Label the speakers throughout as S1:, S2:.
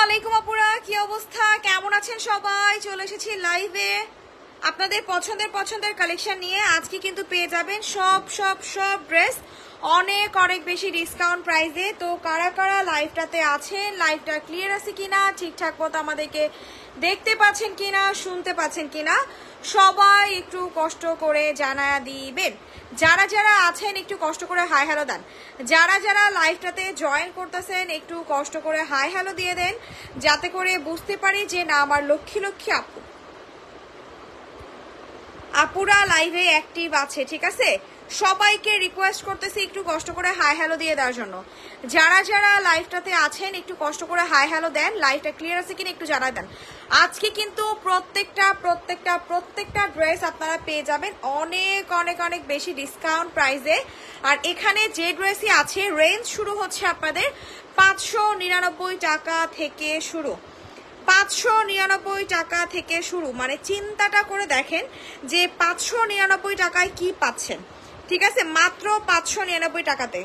S1: আলাইকুম আপুরা, কি অবস্থা, কেমন আছেন সবাই? চলে এসেছি লাইভে আপনাদের পছন্দের কালেকশন নিয়ে। আজকে কিন্তু পেয়ে যাবেন সব সব সব ড্রেস অনেক অনেক বেশি ডিসকাউন্ট প্রাইসে। তো কারা কারা লাইভটাতে আছেন, লাইভটা ক্লিয়ার আছে কিনা, ঠিকঠাক মতো আমাদেরকে দেখতে পাচ্ছেন কিনা, শুনতে পাচ্ছেন কিনা, সবাই একটু কষ্ট করে জানায়া দিবেন। যারা যারা আছেন একটু কষ্ট করে হাই হ্যালো দেন। যারা যারা লাইভটাতে জয়েন করতেছেন একটু কষ্ট করে হাই হ্যালো দিয়ে দেন, যাতে করে বুঝতে পারি যে না আমার লক্ষ্মী লক্ষ্মী আপুরা লাইভে অ্যাক্টিভ আছে। ঠিক আছে, সবাইকে রিকোয়েস্ট করতেছি একটু কষ্ট করে হাই হ্যালো দিয়ে দেওয়ার জন্য। যারা যারা লাইভটাতে আছেন একটু কষ্ট করে হাই হ্যালো দেন, লাইভটা ক্লিয়ার আছে কিনা একটু জানাই দেন। আজকে কিন্তু প্রত্যেকটা ড্রেস আপনারা পেয়ে যাবেন অনেক অনেক অনেক বেশি ডিসকাউন্ট প্রাইসে। আর এখানে যে ড্রেসই আছে রেঞ্জ শুরু হচ্ছে আপনাদের 599 টাকা থেকে শুরু। 599 টাকা থেকে শুরু, মানে চিন্তাটা করে দেখেন যে 599 টাকায় কি পাচ্ছেন। ঠিক আছে, মাত্র 599 টাকাতে।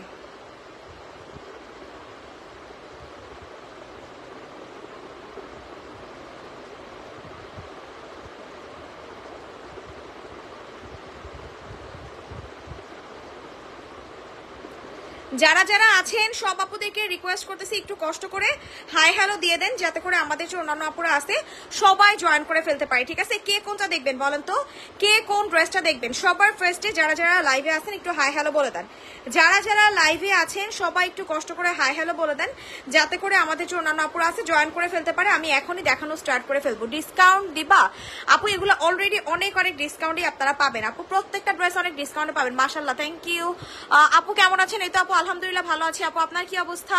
S1: যারা যারা আছেন সব আপুদেরকে রিকোয়েস্ট করতেছি একটু কষ্ট করে হাই হ্যালো দিয়ে দেন, যাতে করে আমাদের যে অন্যান্য আপুরা আছে সবাই জয়েন করে ফেলতে পারে। ঠিক আছে, কে কোনটা দেখবেন বলেন তো, কে কোন ড্রেসটা দেখবেন? সবার ফার্স্টে যারা যারা লাইভে আছেন একটু হাই হ্যালো বলে দেন। যারা যারা লাইভে আছেন সবাই একটু কষ্ট করে হাই হ্যালো বলে দেন, যাতে করে আমাদের যে অন্যান্য আপুরা আছে জয়েন করে ফেলতে পারে। আমি এখনই দেখানো স্টার্ট করে ফেলবো। ডিসকাউন্ট দিবা আপু? এগুলো অলরেডি অনেক অনেক ডিসকাউন্টই আপনারা পাবেন আপু, প্রত্যেকটা ড্রেস অনেক ডিসকাউন্টে পাবেন। মাশাআল্লাহ, থ্যাংক ইউ। আপু কেমন আছেন? এই তো আপু আলহামদুলিল্লাহ ভালো আছি। আপু আপনার কি অবস্থা?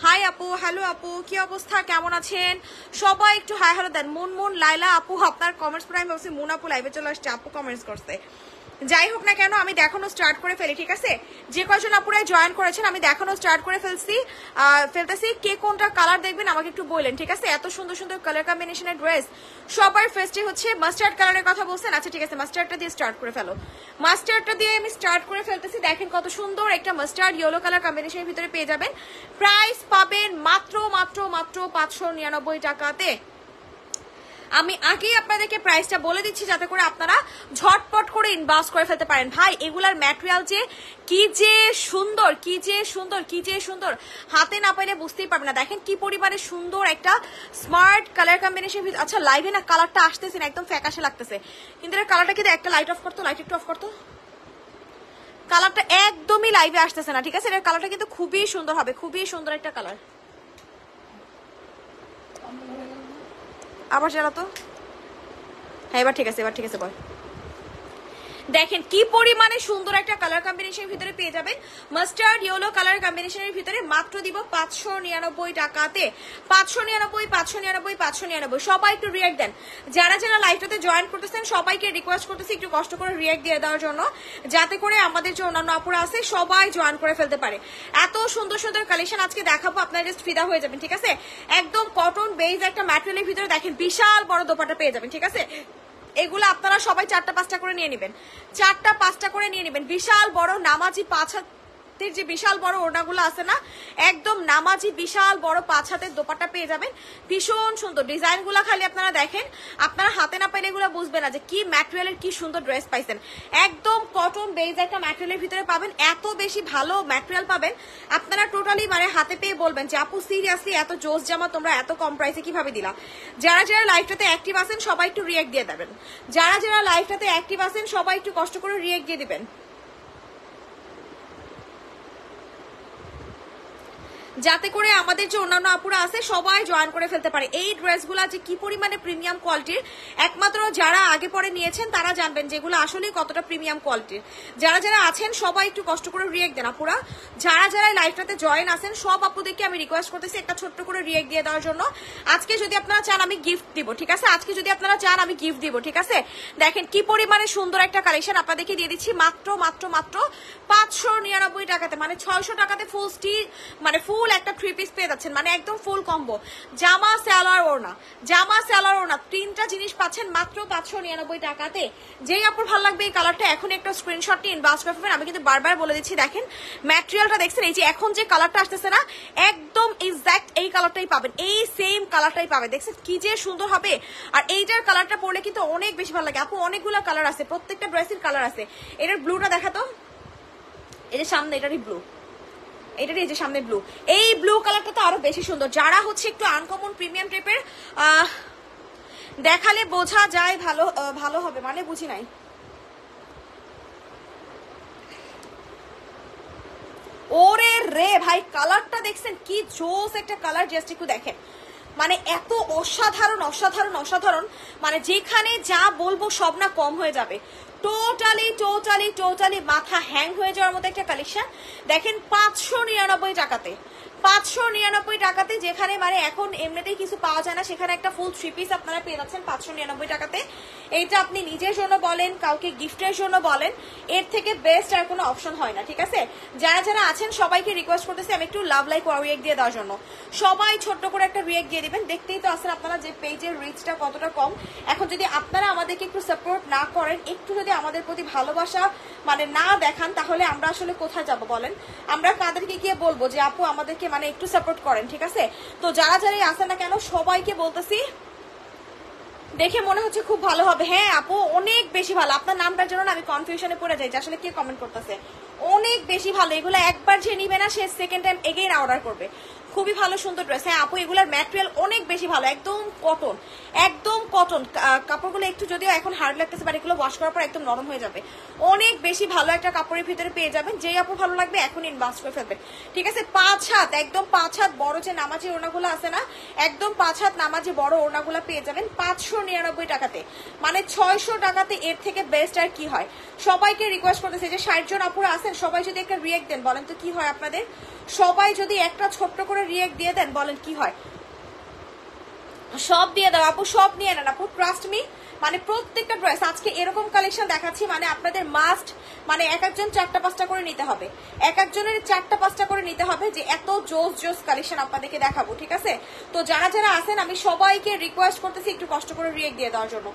S1: হাই আপু, হ্যালো আপু, কি অবস্থা, কেমন আছেন? সবাই একটু হাই হ্যালো দেন। মুন লাইলা আপু আপনার কমেন্টস পরে আমি ভাবছি মুন আপু লাইভে চলে আসছে, আপু কমেন্টস করছে। যাই হোক না কেন আমি দেখানো স্টার্ট করে ফেলি। ঠিক আছে, যে কয়জন আপুরাই জয়েন করেছেন আমি দেখানো স্টার্ট করে ফেলতেছি। কে কোনটা কালার দেখবেন আমাকে একটু বললেন। ঠিক আছে, এত সুন্দর সুন্দর কালার কম্বিনেশনের ড্রেস। সবার ফার্স্টে হচ্ছে মাস্টার্ড কালারের কথা বলছেন। আচ্ছা ঠিক আছে, মাস্টার্ডটা দিয়ে স্টার্ট করে ফেলো। মাস্টার্ডটা দিয়ে আমি স্টার্ট করে ফেলতেছি। দেখেন কত সুন্দর একটা মাস্টার্ড ইয়েলো কালার কম্বিনেশনের ভিতরে পেয়ে যাবেন। প্রাইস পাবেন মাত্র 599 টাকাতে। আমি আগেই আপনাদেরকে প্রাইসটা বলে দিচ্ছি যাতে করে আপনারা ঝটপট করে ইনবক্স করে ফেলতে পারেন। ভাই এগুলার ম্যাটেরিয়াল যে কি যে সুন্দর, হাতে না পাইলে বুঝতেই পারবেন না। দেখেন কি পরিমাণে সুন্দর একটা স্মার্ট কালার কম্বিনেশন। আচ্ছা লাইভে না কালারটা আসতেছে না, একদম ফ্যাকাশে লাগতেছে, কিন্তু এর কালারটা কিন্তু একটা লাইট অফ করতো, লাইট একটু অফ করতো। কালারটা একদমই লাইভে আসতেছে না। ঠিক আছে, এর কালারটা কিন্তু খুবই সুন্দর হবে, খুবই সুন্দর একটা কালার। আবার জ্বালাতো। হ্যাঁ এবার ঠিক আছে বল। দেখেন কি পরিমাণে সুন্দর একটা কালার কম্বিনেশনের ভিতরে পেয়ে যাবেন। মাস্টার্ড ইয়েলো কালার কম্বিনেশনের ভিতরে মাত্র দিব 599 টাকাতে। 599। সবাই একটু রিঅ্যাক্ট দেন। যারা যারা লাইভটাতে জয়েন করতেছেন সবাইকে রিকোয়েস্ট করতেছি একটু কষ্ট করে রিঅ্যাক্ট দিয়ে দেওয়ার জন্য, যাতে করে আমাদের যে অন্যান্য আপুরা আছে সবাই জয়েন করে ফেলতে পারে। এত সুন্দর সুন্দর কালেকশন আজকে দেখাবো, আপনারা জাস্ট ফিদা হয়ে যাবেন। ঠিক আছে, একদম কটন বেজ একটা ম্যাটেরিয়ালের ভিতরে দেখেন বিশাল বড় দোপাট্টা পেয়ে যাবেন। ঠিক আছে, এগুলো আপনারা সবাই 4টা-5টা করে নিয়ে নেবেন, 4টা-5টা করে নিয়ে নেবেন। বিশাল বড় নামাজি 5 হাতের যে বিশাল বড় ওড়নাগুলো আছে না, একদম নামাজি বিশাল বড় 5 হাতের দোপাট্টা পেয়ে যাবেন। ভীষণ সুন্দর ডিজাইনগুলো, খালি আপনারা দেখেন, আপনারা হাতে না পাইলে এগুলো বুঝবেন না যে কি ম্যাটেরিয়ালের কি সুন্দর ড্রেস পাইছেন। একদম কটন বেজ একটা ম্যাটেরিয়ালের ভিতরে পাবেন, এত বেশি ভালো ম্যাটেরিয়াল পাবেন আপনারা টোটালি মানে হাতে পেয়ে বলবেন যে আপু সিরিয়াসলি এত জোস জামা তোমরা এত কম প্রাইসে কিভাবে দিলা। যারা যারা লাইভটাতে অ্যাক্টিভ আছেন সবাই একটু রিঅ্যাক্ট দিয়ে দেবেন। যারা যারা লাইভটাতে অ্যাক্টিভ আছেন সবাই একটু কষ্ট করে রিঅ্যাক্ট দিয়ে দিবেন, যাতে করে আমাদের যে অন্যান্য আপুরা আছে সবাই জয়েন করে ফেলতে পারে। এই ড্রেসগুলা যে কি পরিমাণে প্রিমিয়াম কোয়ালিটির, একমাত্র যারা আগে পরে নিয়েছেন তারা জানবেন যেগুলো আসলে কতটা প্রিমিয়াম কোয়ালিটির। যারা যারা আছেন সবাই একটু কষ্ট করে রিঅ্যাক্ট দেন আপুরা। যারা যারা লাইভটাতে জয়েন আছেন সব আপুদেরকে আমি রিকোয়েস্ট করতেছি একটা ছোট্ট করে রিঅ্যাক্ট দিয়ে দেওয়ার জন্য। আজকে যদি আপনারা চান আমি গিফট দিব। ঠিক আছে, আজকে যদি আপনারা চান আমি গিফট দিব। ঠিক আছে, দেখেন কি পরিমাণে সুন্দর একটা কালেকশন আপনাদেরকে দিয়ে দিচ্ছি মাত্র 599 টাকাতে, মানে 600 টাকাতে ফুল স্টিচ, মানে ফুল একটা 3 পিস পেয়ে যাচ্ছেন, মানে একদম ফুল কম্বো, জামা সালোয়ার ওড়না, জামা সালোয়ার ওড়না, 3টা জিনিস পাচ্ছেন মাত্র 599 টাকাতে। যেই আপনার ভালো লাগবে এই কালারটা এখন একটা স্ক্রিনশট নিয়ে ইনবক্স করে ফেলবেন। আমি কিন্তু বারবার বলে দিচ্ছি, দেখেন ম্যাটেরিয়ালটা দেখছেন, এই যে এখন যে কালারটা আসতেছে না, একদম এক্সাক্ট এই কালারটাই পাবেন, এই সেম কালারটাই পাবেন। দেখছেন কি যে সুন্দর হবে। আর এইটার কালারটা পরলে কিন্তু অনেক বেশি ভালো লাগে আপু। অনেকগুলো কালার আছে, প্রত্যেকটা ড্রেসের কালার আছে। এটার ব্লুটা দেখাতো, এই যে সামনে এটারই ব্লু, এটারই এই যে সামনে ব্লু, এই ব্লু কালারটা তো আরো বেশি সুন্দর। যারা হচ্ছে একটু আনকমন প্রিমিয়াম টাইপের দেখালে বোঝা যায় ভালো ভালো হবে, মানে বুঝি নাই। ওরে রে ভাই, কালারটা দেখছেন কি জোস একটা কালার, জাস্ট একটু দেখেন, মানে এত অসাধারণ অসাধারণ অসাধারণ, মানে যেখানে যা বলবো সব না কম হয়ে যাবে। টোটালি টোটালি টোটালি মাথা হ্যাং হয়ে যাওয়ার মতো একটা কালেকশন। দেখেন 599 টাকাতে, 599 টাকাতে, যেখানে মানে এখন এমনিতেই কিছু পাওয়া যায় না, সেখানে একটা ফুল 3 পিস আপনারা পেয়ে যাচ্ছেন 599 টাকাতে। এইটা আপনি নিজের জন্য বলেন, কাউকে গিফটের জন্য বলেন, এর থেকে বেস্ট আর কোনো অপশন হয় না। ঠিক আছে, যারা যারা আছেন সবাইকে রিকোয়েস্ট করতেছি আমি একটু লাভ লাইক রিয়েক্ট দিয়ে দেওয়ার জন্য, সবাই ছোট্ট করে একটা রিয়েক্ট দিয়ে দিবেন। দেখতেই তো আসেন আপনারা যে পেজের রিচটা কতটা কম। এখন যদি আপনারা আমাদেরকে একটু সাপোর্ট না করেন, একটু যদি আমাদের প্রতি ভালোবাসা মানে না দেখান, তাহলে আমরা আসলে কোথায় যাব বলেন? আমরা কাদেরকে গিয়ে বলবো যে আপু আমাদেরকে মানে একটু সাপোর্ট করেন? ঠিক আছে, তো যারা যারাই আসেন না কেন সবাইকে বলতেছি, দেখে মনে হচ্ছে খুব ভালো হবে। হ্যাঁ আপু অনেক বেশি ভালো, আপনার নামটার জন্য আমি কনফিউশনে পড়ে যাই যে আসলে কে কমেন্ট করতেছে। অনেক বেশি ভালো, এগুলো একবার যে নিবে না সে সেকেন্ড টাইম এগেইন অর্ডার করবে। খুবই ভালো সুন্দর ড্রেস। হ্যাঁ আপু এগুলোর ম্যাটেরিয়াল অনেক বেশি ভালো, একদম কটন, একদম কটন। কাপড়গুলো একটু যদিও এখন হার্ড লাগতেছে, বাট এগুলো ওয়াশ করার পর একদম নরম হয়ে যাবে। অনেক বেশি ভালো একটা কাপড়ের ভিতরে পেয়ে যাবেন। যেই আপু ভালো লাগবে এখন ইনবক্স করে ফেলবেন। ঠিক আছে, 5 হাত, একদম 5 হাত বড় যে নামাজি ওড়নাগুলো আছে না, একদম 5 হাত নামাজি বড় ওড়নাগুলো পেয়ে যাবেন 599 টাকাতে, মানে 600 টাকাতে। এর থেকে বেস্ট আর কি হয়? সবাইকে রিকোয়েস্ট করতেছে যে 60 জন আপুরা আছেন, সবাই যদি একটা রিয়েক্ট দেন বলেন তো কি হয় আপনাদের? সবাই যদি একটা ছোট্ট করে রিয়েক্ট দিয়ে দেন বলেন কি হয়? সব দিয়ে দাও আপু, সব নিয়ে নেন আপু, ট্রাস্ট মি। মানে প্রত্যেকটা ড্রেস আজকে এরকম কালেকশন দেখাচ্ছি, মানে আপনাদের মাস্ট, মানে এক একজন 4টা-5টা করে নিতে হবে, এক একজনের 4টা-5টা করে নিতে হবে, যে এত জোস জোস কালেকশন আপনাদেরকে দেখাবো। ঠিক আছে, তো যারা যারা আছেন আমি সবাইকে রিকোয়েস্ট করতেছি একটু কষ্ট করে রিয়েক্ট দিয়ে দেওয়ার জন্য।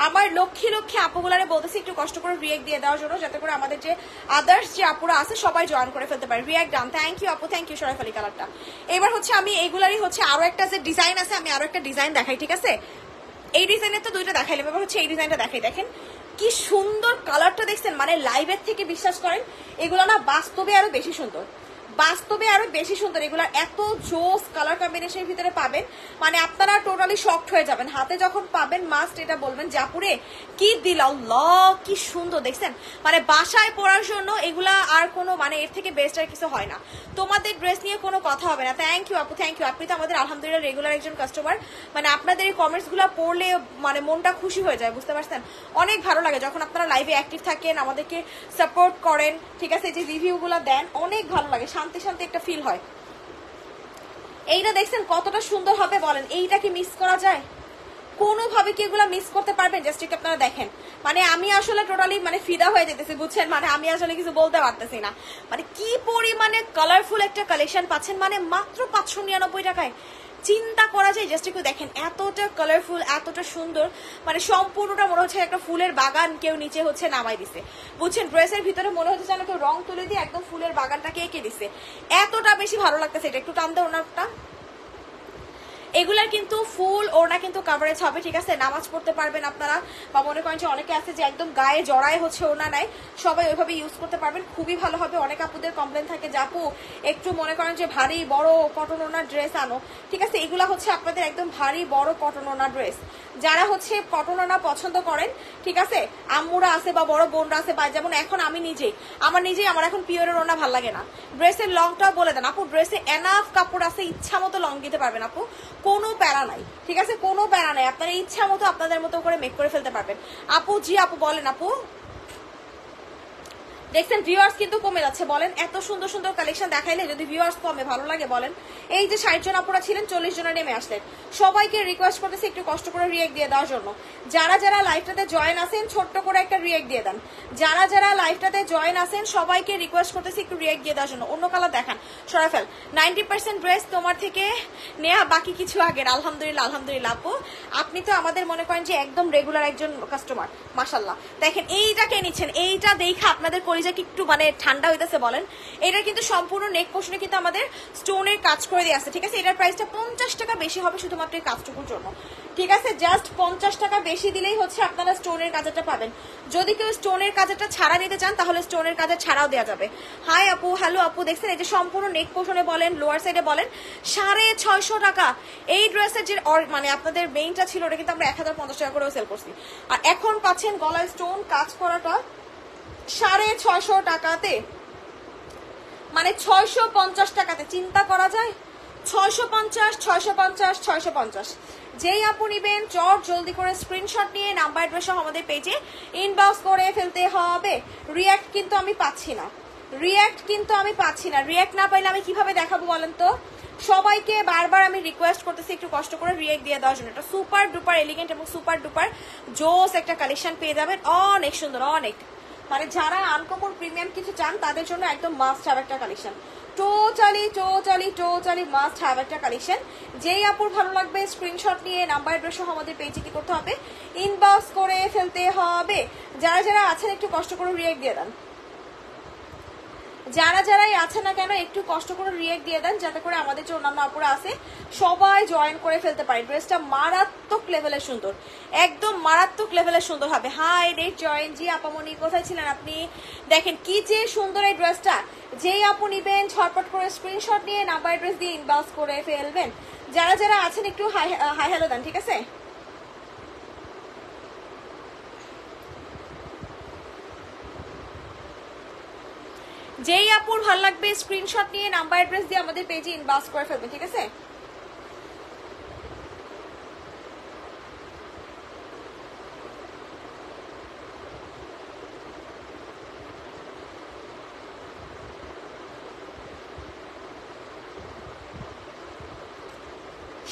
S1: আমার লক্ষ্মী লক্ষ্মী আপুগুলারে বলতেছি একটু কষ্ট করে রিয়েক্ট দিয়ে দেওয়ার জন্য, যাতে করে আমাদের যে আদার্স যে আপুরা আছে সবাই জয়েন করে ফেলতে পারে। রিয়েক্ট ডান, থ্যাংক ইউ আপু, থ্যাংক ইউ সরাইফ আলী কালারটা। এবার হচ্ছে আমি এইগুলারই হচ্ছে আরো একটা যে ডিজাইন আছে, আমি আরো একটা ডিজাইন দেখাই। ঠিক আছে, এই ডিজাইনের তো 2টা দেখাইলাম, এবার হচ্ছে এই ডিজাইনটা দেখাই। দেখেন কি সুন্দর কালারটা, দেখছেন? মানে লাইভের থেকে বিশ্বাস করেন এগুলো না বাস্তবে আরো বেশি সুন্দর, বাস্তবে আরো বেশি সুন্দর। এগুলার এত জোস কালার কম্বিনেশনের ভিতরে পাবেন, মানে আপনারা টোটালি শকড হয়ে যাবেন। হাতে যখন পাবেন মাস্ট এটা বলবেন জাপুরে কি দিল, আল্লাহ কি সুন্দর। দেখছেন, মানে বাসায় পরার জন্য এগুলা আর কোনো মানে এর থেকে বেস্ট আর কিছু হয় না। তোমাদের ড্রেস নিয়ে কোনো কথা হবে না। থ্যাংক ইউ আপু, থ্যাংক ইউ। আপনি তো আমাদের আলহামদুলিল্লাহ রেগুলার একজন কাস্টমার, মানে আপনাদের এই কমেন্টস গুলা পড়লে মানে মনটা খুশি হয়ে যায়, বুঝতে পারছেন? অনেক ভালো লাগে যখন আপনারা লাইভে অ্যাক্টিভ থাকেন, আমাদেরকে সাপোর্ট করেন। ঠিক আছে, যে রিভিউ গুলা দেন অনেক ভালো লাগে, শান্তি শান্তি একটা ফিল হয়। এইটা দেখছেন কতটা সুন্দর হবে বলেন? এইটা কি মিস করা যায়? কোনোভাবে কি এগুলা মিস করতে পারবেন? জাস্ট একটু আপনারা দেখেন, মানে আমি আসলে টোটালি মানে ফিদা হয়ে যেতেছি, বুঝছেন? মানে আমি আসলে কিছু বলতে পারতেছি না, মানে কি পরিমানে কালারফুল একটা কালেকশন পাচ্ছেন, মানে মাত্র 599 টাকায়। চিন্তা করা যায়, জাস্ট একটু দেখেন, এতটা কালারফুল, এতটা সুন্দর, মানে সম্পূর্ণটা মনে হচ্ছে একটা ফুলের বাগান কেউ নিচে হচ্ছে নামাই দিছে, বুঝছেন? ড্রেসের ভিতরে মনে হচ্ছে যেন কেউ রং তুলে দিয়ে একদম ফুলের বাগানটাকে এঁকে দিছে, এতটা বেশি ভালো লাগতেছে। এটা একটু টান দেয় ওনারটা। এগুলার কিন্তু ফুল ওড়না কিন্তু কভারেজ হবে। ঠিক আছে, নামাজ পড়তে পারবেন আপনারা, বা মনে করেন যে অনেকে আছে যে একদম গায়ে জড়ায় হচ্ছে ওড়না নাই, সবাই ওইভাবে ইউজ করতে পারবেন, খুবই ভালো হবে। অনেক আপুদের কমপ্লেন থাকে যে আপু একটু মনে করেন যে ভারী বড় কটন ওড়নার ড্রেস আনো। ঠিক আছে, এগুলা হচ্ছে আপনাদের একদম ভারী বড় কটন ওড়নার ড্রেস। যারা হচ্ছে কটন ওড়না পছন্দ করেন, ঠিক আছে, আম্মুরা আছে বা বড় বোনরা আছে, বা যেমন এখন আমি নিজেই, আমার এখন পিওরের ওড়না ভালো লাগে না। ড্রেসের লংটাও বলে দেন আপু, ড্রেসে এনাফ কাপড় আছে, ইচ্ছা মতো লং দিতে পারবেন আপু, কোনো প্যারা নাই। ঠিক আছে, কোনো প্যারা নাই, আপনারা ইচ্ছা মতো আপনাদের মতো করে মেক করে ফেলতে পারবেন। আপু জি আপু বলেন আপু। দেখছেন ভিউয়ার্স কিন্তু কমে যাচ্ছে, বলেন এত সুন্দর সুন্দর কালেকশন দেখাইলে যদি ভিউয়ার্স কমে ভালো লাগে বলেন? এই যে 60 জন আপুরা ছিলেন 40 জনে নেমে আসলেন, সবাইকে রিকোয়েস্ট করতেছি একটু কষ্ট করে রিয়েক্ট দিয়ে দেওয়ার জন্য। যারা যারা লাইভটাতে জয়েন আছেন ছোট্ট করে একটা রিয়েক্ট দিয়ে দেন। যারা যারা লাইভটাতে জয়েন আছেন সবাইকে রিকোয়েস্ট করতেছি একটু রিয়েক্ট দিয়ে দেওয়ার জন্য। অন্য কালার দেখান সরাফেল। 90% ড্রেস তোমার থেকে নেয়া, বাকি কিছু আগের। আলহামদুলিল্লাহ আলহামদুলিল্লাহ আপু, আপনি তো আমাদের মনে করেন যে একদম রেগুলার একজন কাস্টমার, মাশাল্লাহ। দেখেন এইটা কে নিচ্ছেন, এইটা দেখে আপনাদের কলিজা কি একটু মানে ঠান্ডা হইতেছে বলেন? এটা কিন্তু সম্পূর্ণ নেক পোর্শনে কিন্তু আমাদের স্টোনের কাজ করে দিয়ে আছে, ঠিক আছে? এটার প্রাইসটা 50 টাকা বেশি হবে শুধুমাত্র এই কাজটুকুর জন্য, ঠিক আছে? জাস্ট 50 টাকা বেশি দিলেই হচ্ছে আপনারা স্টোনের কাজটা পাবেন। যদি কেউ স্টোনের কাজটা ছাড়া নিতে চান তাহলে স্টোনের কাজের ছাড়াও দেওয়া যাবে। হাই আপু, হ্যালো আপু, দেখছেন এই যে সম্পূর্ণ নেক পোর্শনে বলেন লোয়ার সাইডে বলেন 650 টাকা। এই ড্রেসের যে মানে আপনাদের মেইনটা ছিল ওটা কিন্তু আমরা 1050 টাকা করেও সেল করছি, আর এখন পাচ্ছেন গলায় স্টোন কাজ করাটা 650 টাকাতে, মানে 650 টাকাতে। চিন্তা করা যায়? 650 650 650। যেই আপু নিবেন চট জলদি করে স্ক্রিনশট নিয়ে নাম্বার অ্যাড্রেস সহ আমাদের পেজে ইনবক্স করে ফেলতে হবে। রিয়্যাক্ট কিন্তু আমি পাচ্ছি না, রিয়্যাক্ট না পাইলে আমি কিভাবে দেখাবো বলেন তো? সবাইকে বারবার আমি রিকোয়েস্ট করতেছি একটু কষ্ট করে রিয়েক্ট দিয়ে দেওয়ার জন্য। এটা সুপার ডুপার এলিগেন্ট এবং সুপার ডুপার জোস একটা কালেকশন পেয়ে যাবেন, অনেক সুন্দর, অনেক মানে যারা আনকমন প্রিমিয়াম কিছু চান তাদের জন্য একদম মাস্ট হ্যাভ একটা কালেকশন। টোটালি মাস্ট হ্যাভ একটা কালেকশন। যেই আপুর ভালো লাগবে স্ক্রিনশট নিয়ে নাম্বার অ্যাড্রেস সহ আমাদের পেজে কি করতে হবে, ইনবক্স করে ফেলতে হবে। যারা যারা আছেন একটু কষ্ট করে রিয়েক্ট দিয়ে দেন, যারা যারাই আছে না কেন একটু কষ্ট করে রিয়েক্ট দিয়ে দেন, যাতে করে আমাদের যে অন্যান্য আপুরা আছে সবাই জয়েন করে ফেলতে পারে। ড্রেসটা মারাত্মক লেভেলের সুন্দর, একদম মারাত্মক লেভেলের সুন্দর হবে। হাই রেড জয়েন জি আপামনি, কোথায় ছিলেন আপনি? দেখেন কি যে সুন্দর এই ড্রেসটা। যেই আপু নিবেন ঝটপট করে স্ক্রিনশট নিয়ে নাম্বার অ্যাড্রেস দিয়ে ইনবক্স করে ফেলবেন। যারা যারা আছেন একটু হাই হ্যালো দেন, ঠিক আছে? যেই আপুর ভালো লাগবে স্ক্রিনশট নিয়ে নাম্বার অ্যাড্রেস দিয়ে আমাদের পেজে ইনবক্স করে ফেলবেন, ঠিক আছে?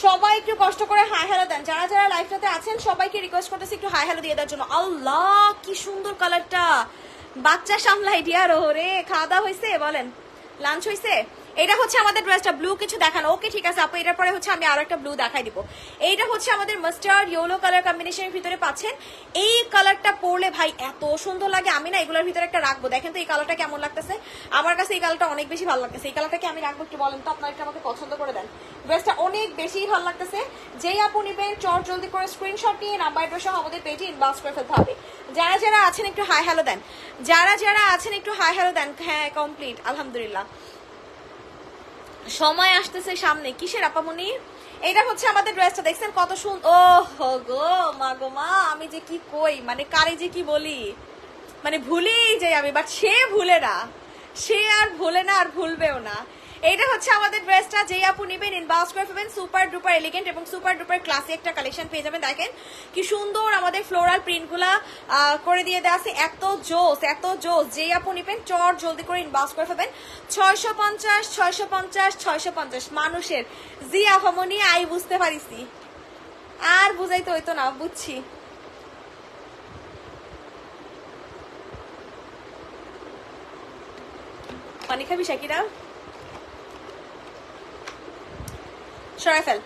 S1: সবাই একটু কষ্ট করে হাই হ্যালো দেন। যারা যারা লাইভটাতে আছেন সবাইকে রিকোয়েস্ট করতেছি একটু হাই হ্যালো দিয়ে দেওয়ার জন্য। আল্লাহ কি সুন্দর কালারটা, বাচ্চা সামলাই ডিয়ার। ওরে খাওয়া দাওয়া হয়েছে বলেন, লাঞ্চ হয়েছে? এটা হচ্ছে আমাদের ড্রেসটা, ব্লু কিছু দেখানো। ওকে ঠিক আছে আপু, এটার পরে হচ্ছে আমি আরো একটা ব্লু দেখাই দিব। এইটা হচ্ছে আমাদের মাস্টার্ড ইয়েলো কালার কম্বিনেশনের ভিতরে পাচ্ছেন। এই কালারটা পরলে ভাই এত সুন্দর লাগে, আমি না এগুলোর ভিতরে একটা রাখবো। দেখেন তো এই কালারটা কেমন লাগতেছে, আমার কাছে এই কালারটা অনেক বেশি ভালো লাগতেছে। এই কালারটাকে আমি রাখবো, একটু বলেন তো আপনারা, একটু আমাকে পছন্দ করে দেন। ড্রেসটা অনেক বেশি ভালো লাগতেছে। যেই আপু নিবেন চট জলদি করে স্ক্রিনশট নিয়ে নাম্বার অ্যাড্রেস সহ আমাদের পেজে ইনবক্স করে ফেলতে হবে। যারা যারা আছেন একটু হাই হ্যালো দেন, যারা যারা আছেন একটু হাই হ্যালো দেন। হ্যাঁ কমপ্লিট আলহামদুলিল্লাহ। সময় আসতেছে সামনে, কিসের আপামনি? এটা হচ্ছে আমাদের ড্রেসটা, দেখছেন কত সুন্দর। ও গো মা গো মা, আমি যে কি কই, মানে কারে যে কি বলি, মানে ভুলেই যাই আমি, বাট সে ভুলে না, সে আর ভুলে না আর ভুলবেও না। এইটা হচ্ছে আমাদের ড্রেসটা। যেই আপু নিবেন ইনবক্স করে ফেলবেন। সুপার ডুপার এলিগেন্ট এবং সুপার ডুপার ক্লাসি একটা কালেকশন পেয়ে যাবেন। দেখেন কি সুন্দর আমাদের ফ্লোরাল প্রিন্টগুলা করে দিয়ে দেওয়া আছে, এত জোস এত জোস। যেই আপু নিবেন চট জলদি করে ইনবক্স করে ফেলবেন। 650 650 650 মানুষের। জি আফামনি আই বুঝতে পারিছি, আর বুঝাইতে হইতো না, বুঝছি। পানি খাবি শাকিরা? সরাই ফেল।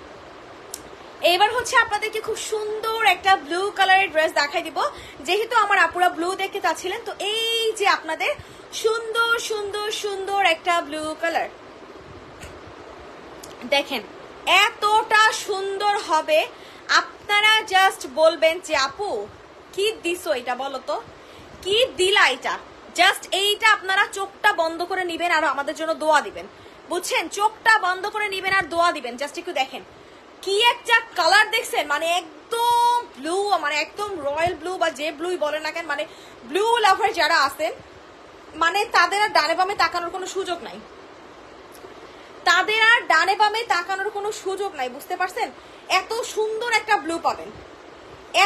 S1: এইবার হচ্ছে আপনাদেরকে খুব সুন্দর একটা ব্লু কালারের ড্রেস দেখাই দিব। যেহেতু আমার আপুরা ব্লু দেখতে চাচ্ছিলেন, তো এই যে আপনাদের সুন্দর সুন্দর সুন্দর একটা ব্লু কালার দেখেন, এতটা সুন্দর হবে। আপনারা জাস্ট বলবেন যে আপু কি দিছো এটা, বলো তো কি দিলা এটা। জাস্ট এইটা আপনারা চোখটা বন্ধ করে নিবেন আর আমাদের জন্য দোয়া দিবেন, বুঝছেন? চোখটা বন্ধ করে নিবেন আর দোয়া দিবেন। জাস্ট একটু দেখেন কি একটা কালার দেখছেন, মানে একদম ব্লু, মানে একদম রয়্যাল ব্লু বা যে ব্লুই বলেন না কেন, মানে ব্লু লাভার যারা আছেন মানে তাদের আর ডানে বামে তাকানোর কোনো সুযোগ নাই, তাদের আর ডানে বামে তাকানোর কোনো সুযোগ নাই, বুঝতে পারছেন? এত সুন্দর একটা ব্লু পাবেন,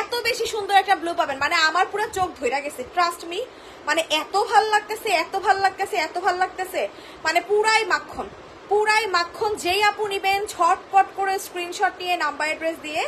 S1: এত বেশি সুন্দর একটা ব্লু পাবেন, মানে আমার পুরো চোখ ধইরা গেছে, ট্রাস্ট মি। মানে এত ভাল লাগতেছে, এত ভাল লাগতেছে, এত ভাল লাগতেছে, মানে পুরাই মাখন, পুরাই মাখন। যেই আপু নিবেন ঝটপট করে স্ক্রিনশট নিয়ে নাম্বার অ্যাড্রেস দিয়ে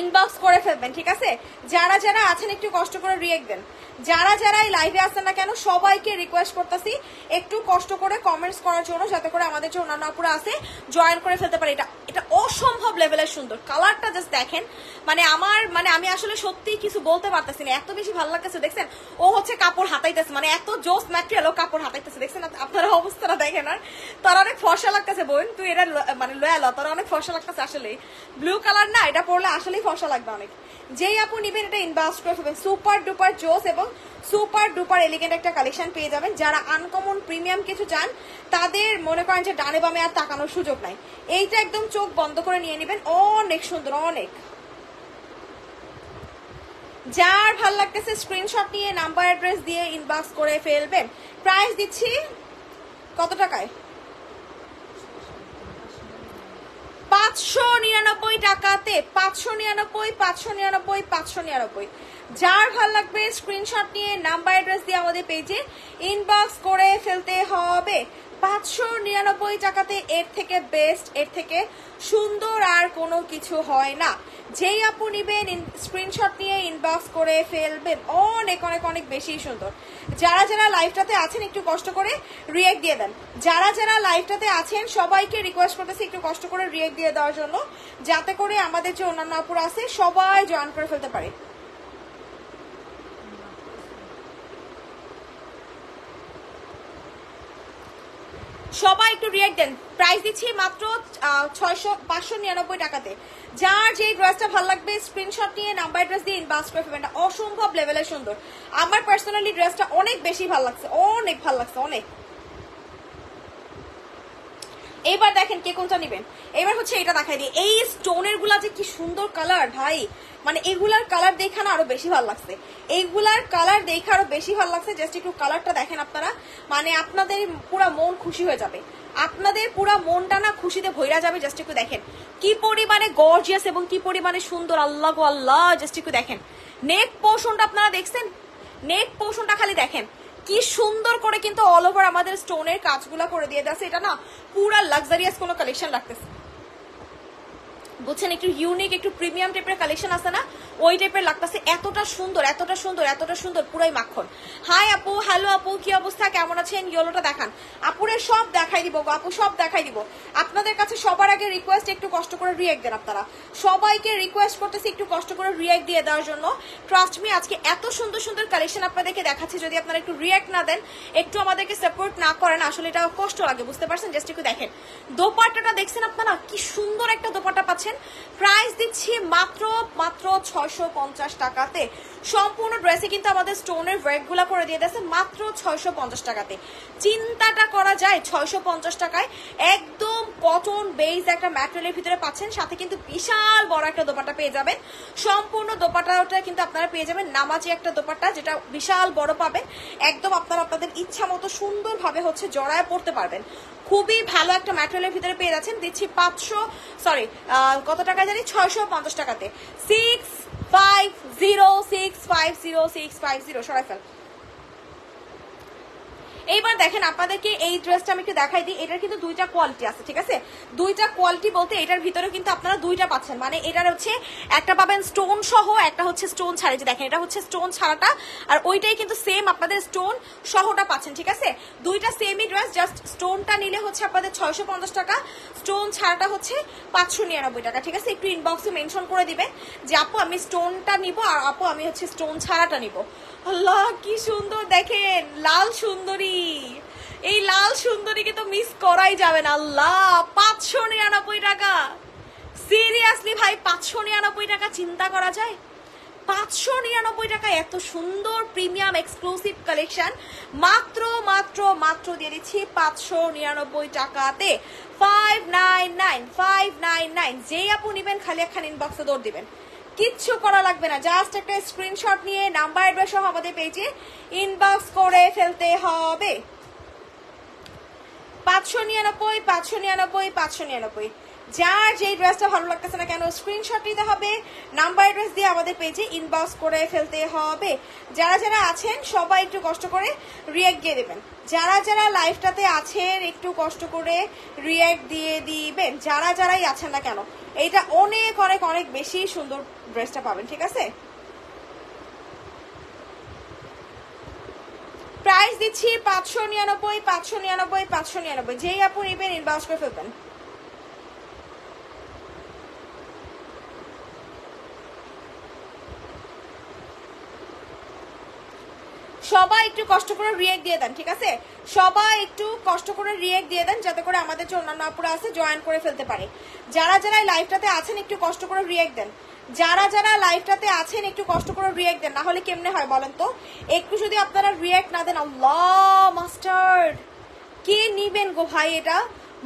S1: ইনবক্স করে ফেলবেন, ঠিক আছে? যারা যারা আছেন একটু কষ্ট করে রিয়েক্ট দেন, যারা যারা এই লাইভে আসেন না কেন সবাইকে রিকোয়েস্ট করতেছি একটু কষ্ট করে কমেন্টস করার জন্য, যাতে করে আমাদের যে অন্যান্য আপুরা আছে জয়েন করে ফেলতে পারে। এটা এটা অসম্ভব লেভেলের সুন্দর, কালারটা জাস্ট দেখেন, মানে আমার মানে আমি আসলে সত্যি কিছু বলতে পারতেছি না, এত বেশি ভালো লাগতেছে। দেখছেন ও হচ্ছে কাপড় হাতাইতেছে, মানে এত জোস ম্যাটেরিয়াল ও কাপড় হাতাইতেছে, দেখছেন আপনারা অবস্থাটা দেখেন। আর তার অনেক ফর্সা লাগতেছে বোন, তুই এটা মানে লয়াল, তার অনেক ফর্সা লাগতেছে আসলে। ব্লু কালার না, এটা পরলে আসলেই ফর্সা লাগবে অনেক। যেই আপু নিবেন এটা ইনবক্স করে ফেলবেন। সুপার ডুপার জোস এবং সুপার ডুপার এলিগেন্ট একটা কালেকশন পেয়ে যাবেন। যারা আনকমন প্রিমিয়াম কিছু চান তাদের মনে করেন যে ডানে বামে আর তাকানোর সুযোগ নাই, এইটা একদম চোখ বন্ধ করে নিয়ে নেবেন। অনেক সুন্দর, অনেক। যার ভাল লাগতেছে স্ক্রিনশট নিয়ে নাম্বার অ্যাড্রেস দিয়ে ইনবক্স করে ফেলবেন। প্রাইস দিচ্ছি কত টাকায়? 599 টাকাতে, 599, 599, 599। যার ভাল লাগবে স্ক্রিনশট নিয়ে নাম্বার অ্যাড্রেস দিয়ে আমাদের পেজে ইনবক্স করে ফেলতে হবে। 599 টাকাতে এর থেকে বেস্ট, এর থেকে সুন্দর আর কোনো কিছু হয় না। যেই আপু নিবেন স্ক্রিনশট নিয়ে ইনবক্স করে ফেলবেন। অনেক অনেক অনেক বেশি সুন্দর। যারা যারা লাইভটাতে আছেন একটু কষ্ট করে রিয়েক্ট দিয়ে দেন, যারা যারা লাইভটাতে আছেন সবাইকে রিকোয়েস্ট করতেছি একটু কষ্ট করে রিয়েক্ট দিয়ে দেওয়ার জন্য, যাতে করে আমাদের যে অন্যান্য আপুরা আছে সবাই জয়েন করে ফেলতে পারে। সবাই একটু রিয়েক্ট দেন। প্রাইস দিচ্ছি মাত্র 599 টাকাতে। যার যে ড্রেসটা ভালো লাগবে স্ক্রিনশট নিয়ে নাম্বার অ্যাড্রেস দিয়ে ইনবক্স করে ফেলবেন। অসম্ভব লেভেলের সুন্দর, আমার পার্সোনালি ড্রেসটা অনেক বেশি ভালো লাগছে, অনেক ভালো লাগছে, অনেক। এবার দেখেন কে কোনটা নেবেন। এবার হচ্ছে এটা দেখাই দিই, এই স্টোনের গুলা যে কি সুন্দর কালার ভাই, মানে এগুলার কালার দেখা না আরো বেশি ভালো লাগছে, এইগুলার কালার দেখা আরো বেশি ভালো লাগছে। জাস্ট একটু কালারটা দেখেন আপনারা, মানে আপনাদের পুরা মন খুশি হয়ে যাবে, আপনাদের পুরা মনটা না খুশিতে ভইরা যাবে। জাস্ট একটু দেখেন কি পরিমাণে গর্জিয়াস এবং কি পরিমাণে সুন্দর, আল্লাহ গো আল্লাহ। জাস্ট একটু দেখেন নেক পোর্শনটা, আপনারা দেখছেন নেক পোর্শনটা, খালি দেখেন কি সুন্দর করে কিন্তু অল ওভার আমাদের স্টোনের কাজগুলো করে দিয়ে যাচ্ছে। এটা না পুরা লাক্সারিয়াস কোনো কালেকশন লাগতেছে, বুঝছেন? একটু ইউনিক একটু প্রিমিয়াম টাইপের কালেকশন আছে না, ওই টাইপের লাগতেছে। এতটা সুন্দর, এতটা সুন্দর, এতটা সুন্দর, পুরাই মাখন। হাই আপু, হ্যালো আপু, কি অবস্থা, কেমন আছেন? ইয়েলোটা দেখান আপুরে, সব দেখাই দিব গো আপু, সব দেখাই দিব। আপনাদের কাছে সবার আগে রিকোয়েস্ট একটু কষ্ট করে রিয়েক্ট দেন। আপনারা সবাইকে রিকোয়েস্ট করতেছি একটু কষ্ট করে রিয়েক্ট দিয়ে দেওয়ার জন্য। ট্রাস্ট মি আজকে এত সুন্দর সুন্দর কালেকশন আপনাদেরকে দেখাচ্ছি, যদি আপনারা একটু রিয়েক্ট না দেন, একটু আমাদেরকে সাপোর্ট না করেন, আসলে এটা কষ্ট লাগে, বুঝতে পারছেন? জাস্ট একটু দেখেন দোপাট্টাটা, দেখছেন আপনারা কি সুন্দর একটা দোপাট্টা পাচ্ছেন। প্রাইস দিচ্ছি মাত্র মাত্র 650 টাকাতে। সম্পূর্ণ ড্রেসে কিন্তু আমাদের স্টোনের ওয়ার্ক গুলা করে দিয়ে দিয়েছে মাত্র 650 টাকাতে। চিন্তাটা করা যায় 650 টাকায় একদম কটন বেজ একটা ম্যাটেরিয়ালের ভিতরে পাচ্ছেন, সাথে কিন্তু বিশাল বড় একটা দোপাট্টা পেয়ে যাবেন। সম্পূর্ণ দোপাট্টাটা কিন্তু আপনারা পেয়ে যাবেন নামাজি একটা দোপাট্টা, যেটা বিশাল বড় পাবেন। একদম আপনারা আপনাদের ইচ্ছা মতো সুন্দরভাবে হচ্ছে জড়ায় পড়তে পারবেন। খুবই ভালো একটা ম্যাটেরিয়ালের ভিতরে পেয়ে যাচ্ছেন। দিচ্ছি কত টাকা জানি, 650 টাকাতে। 650650, সরাই ফেল। এইবার দেখেন আপনাদেরকে এই ড্রেসটা আমি একটু দেখাই দিই। এটার কিন্তু দুইটা কোয়ালিটি আছে, ঠিক আছে? দুইটা কোয়ালিটি বলতে এটার ভিতরে কিন্তু আপনারা দুইটা পাচ্ছেন, মানে এটার হচ্ছে একটা পাবেন স্টোন সহ, একটা হচ্ছে স্টোন ছাড়া। যে দেখেন এটা হচ্ছে স্টোন ছাড়াটা, আর ওইটাই কিন্তু সেম আপনাদের স্টোন সহটা পাচ্ছেন, ঠিক আছে? দুইটা সেমই ড্রেস, জাস্ট স্টোনটা নিলে হচ্ছে আপনাদের 650 টাকা, স্টোন ছাড়াটা হচ্ছে 599 টাকা, ঠিক আছে? একটু ইনবক্সে মেনশন করে দিবেন যে আপু আমি স্টোনটা নিব, আর আপু আমি হচ্ছে স্টোন ছাড়াটা নিব। আল্লাহ কি সুন্দর দেখেন, লাল সুন্দরী, এই লাল সুন্দরীকে তো মিস করাই যাবে না। আল্লাহ 599 টাকা, সিরিয়াসলি ভাই 599 টাকা চিন্তা করা যায়? 599 টাকা এত সুন্দর প্রিমিয়াম এক্সক্লুসিভ কালেকশন মাত্র মাত্র মাত্র দিয়ে দিচ্ছি 599 টাকাতে। 599 যেই আপু নিবেন খালি একখান ইনবক্সে দৌড় দিবেন, কিচ্ছু করা লাগবে না, জাস্ট একটা স্ক্রিনশট নিয়ে নাম্বার অ্যাড্রেস সহ আমাদের পেজে ইনবক্স করে ফেলতে হবে। 599 599 599 যার যেই ড্রেসটা ভালো লাগতেছে না কেন স্ক্রিনশট নিতে হবে, নাম্বার অ্যাড্রেস দিয়ে আমাদের পেজে ইনবক্স করে ফেলতে হবে। যারা যারা আছেন সবাই একটু কষ্ট করে রিঅ্যাক্ট দিয়ে দেবেন। যারা যারা লাইভটাতে আছেন একটু কষ্ট করে রিঅ্যাক্ট দিয়ে দিবেন, যারা যারাই আছেন না কেন। এইটা অনেক অনেক অনেক বেশি সুন্দর ড্রেসটা পাবেন, ঠিক আছে? প্রাইস দিচ্ছি 599, 599, 599। যেই আপু নেবেন ইনবক্স করে ফেলবেন। সবাই একটু কষ্ট করে রিঅ্যাক্ট দিয়ে দেন, ঠিক আছে? সবাই একটু কষ্ট করে রিঅ্যাক্ট দিয়ে দেন যাতে করে আমাদের যে অন্যান্য আপুরা আছে জয়েন করে ফেলতে পারে। যারা যারা লাইভটাতে আছেন একটু কষ্ট করে রিঅ্যাক্ট দেন। যারা যারা লাইভটাতে আছেন একটু কষ্ট করে রিঅ্যাক্ট দেন, না হলে কেমনে হয় বলেন তো? একটু যদি আপনারা রিঅ্যাক্ট না দেন, আল্লাহ মাস্টার্ড কে নিবেন গো ভাই? এটা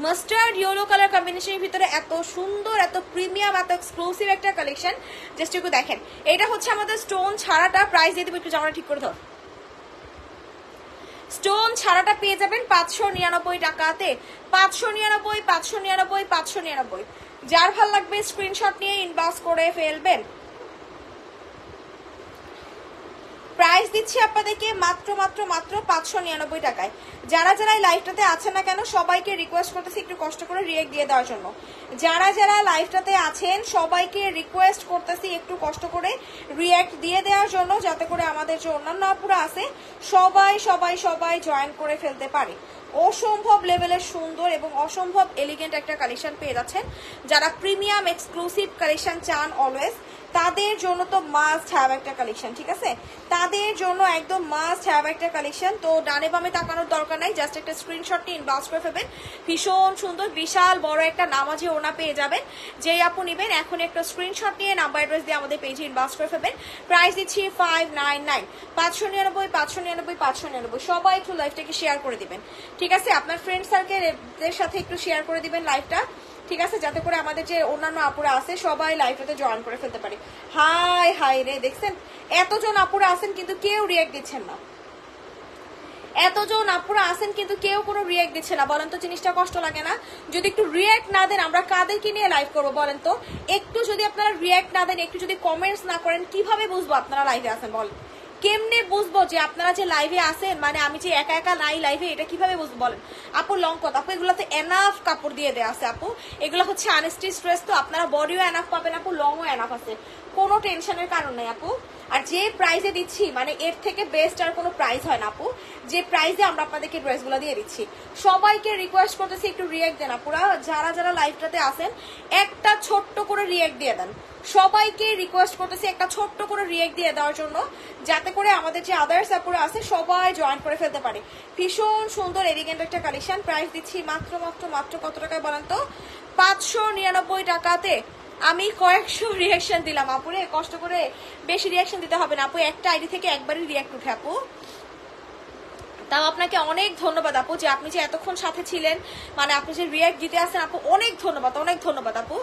S1: মাস্টার্ড ইয়েলো কালার কম্বিনেশনের ভিতরে এত সুন্দর, এত প্রিমিয়াম, এত এক্সক্লুসিভ একটা কালেকশন। জাস্ট একটু দেখেন, এটা হচ্ছে আমাদের স্টোন ছাড়াটা। প্রাইস দিয়ে দেবো, একটু জামাটা ঠিক করে ধর। স্টোন ছাড়াটা পেয়ে যাবেন 599 টাকাতে। 599, 599, 599। যার ভাল লাগবে স্ক্রিনশট নিয়ে ইনবক্স করে ফেলবেন। প্রাইস দিচ্ছি আপনাদেরকে মাত্র মাত্র মাত্র 599 টাকায়। যারা যারা লাইভটাতে আছেন না কেন সবাইকে রিকোয়েস্ট করতেছি একটু কষ্ট করে রিঅ্যাক্ট দিয়ে দেওয়ার জন্য। যারা যারা লাইভটাতে আছেন সবাইকে রিকোয়েস্ট করতেছি একটু কষ্ট করে রিঅ্যাক্ট দিয়ে দেওয়ার জন্য, যাতে করে আমাদের যে অন্যান্য আপুরা আছে সবাই সবাই সবাই জয়েন করে ফেলতে পারে। অসম্ভব লেভেলের সুন্দর এবং অসম্ভব এলিগেন্ট একটা কালেকশন পেয়ে যাচ্ছেন। যারা প্রিমিয়াম এক্সক্লুসিভ কালেকশন চান অলওয়েজ, তাদের জন্য তো মাস্ট হ্যাভ একটা কালেকশন, ঠিক আছে? তাদের জন্য একদম মাস্ট হ্যাভ একটা কালেকশন। তো ডানে বামে তাকানোর দরকার নাই, জাস্ট একটা স্ক্রিনশট নিয়ে ইনবক্স করে ফেলবেন। ভীষণ সুন্দর বিশাল বড় একটা নামাজি ওনা পেয়ে যাবেন। যেই আপু নেবেন এখন একটা স্ক্রিনশট নিয়ে নাম্বার অ্যাড্রেস দিয়ে আমাদের পেজে ইনবক্স করে ফেলবেন। প্রাইস দিচ্ছি 599, 599, 599, 599। সবাই একটু লাইভটাকে শেয়ার করে দিবেন, ঠিক আছে? আপনার ফ্রেন্ড সার্কেলের সাথে একটু শেয়ার করে দিবেন লাইভটা, ঠিক আছে? যাতে করে আমাদের যে অন্যান্য আপুরা আছে সবাই লাইভটাতে জয়েন করে ফেলতে পারে। হাই হাই রে, দেখছেন এতজন আপুরা আছেন কিন্তু কেউ রিঅ্যাক্ট দিচ্ছেন না। এতজন আপুরা আছেন কিন্তু কেউ কোনো রিঅ্যাক্ট দিচ্ছে না। বলেন তো জিনিসটা কষ্ট লাগে না? যদি একটু রিঅ্যাক্ট না দেন আমরা কাদেরকে নিয়ে লাইভ করবো বলেন তো? একটু যদি আপনারা রিঅ্যাক্ট না দেন, একটু যদি কমেন্টস না করেন, কিভাবে বুঝবো আপনারা লাইভে আছেন? বলেন কেমনে বুঝবো যে আপনারা যে লাইভে আছেন? মানে আমি যে একা একা নাই লাইভে, এটা কিভাবে বুঝবো বলেন? আপু লং কত আপু? এগুলোতে এনাফ কাপড় দিয়ে দেওয়া আছে আপু। এগুলো হচ্ছে আনস্টিচ ড্রেস, তো আপনারা বডিও এনাফ পাবেন আপু, লংও এনাফ আছে, কোনো টেনশনের কারণ নাই আপু। আর যে প্রাইসে দিচ্ছি মানে এর থেকে বেস্ট আর কোনো প্রাইস হয় না আপু। যে প্রাইসে আমরা আপনাদেরকে ড্রেসগুলো দিয়ে দিচ্ছি, সবাইকে রিকোয়েস্ট করতেছি একটু রিঅ্যাক্ট দেন আপুরা। যারা যারা লাইভটাতে আছেন একটা ছোট্ট করে রিঅ্যাক্ট দিয়ে দেন। সবাইকে রিকোয়েস্ট করতেছি একটা ছোট্ট করে রিঅ্যাক্ট দিয়ে দেওয়ার জন্য, যাতে করে আমাদের যে আদার্স আপুরা আছে সবাই জয়েন করে ফেলতে পারে। ভীষণ সুন্দর এলিগেন্ট একটা কালেকশন। প্রাইস দিচ্ছি মাত্র মাত্র মাত্র কত টাকায় বলেন তো? 599 টাকাতে। আমি কয়েকশো রিয়াকশন দিলাম আপুরে, কষ্ট করে বেশি রিয়াকশন দিতে হবে না আপু। একটা আইডি থেকে একবারই রিয়াক্ট উঠে আপু। তাও আপনাকে অনেক ধন্যবাদ আপু, যে আপনি যে এতক্ষণ সাথে ছিলেন, মানে আপনি যে রিয়াক্ট দিতে আসেন আপু, অনেক ধন্যবাদ, অনেক ধন্যবাদ আপু,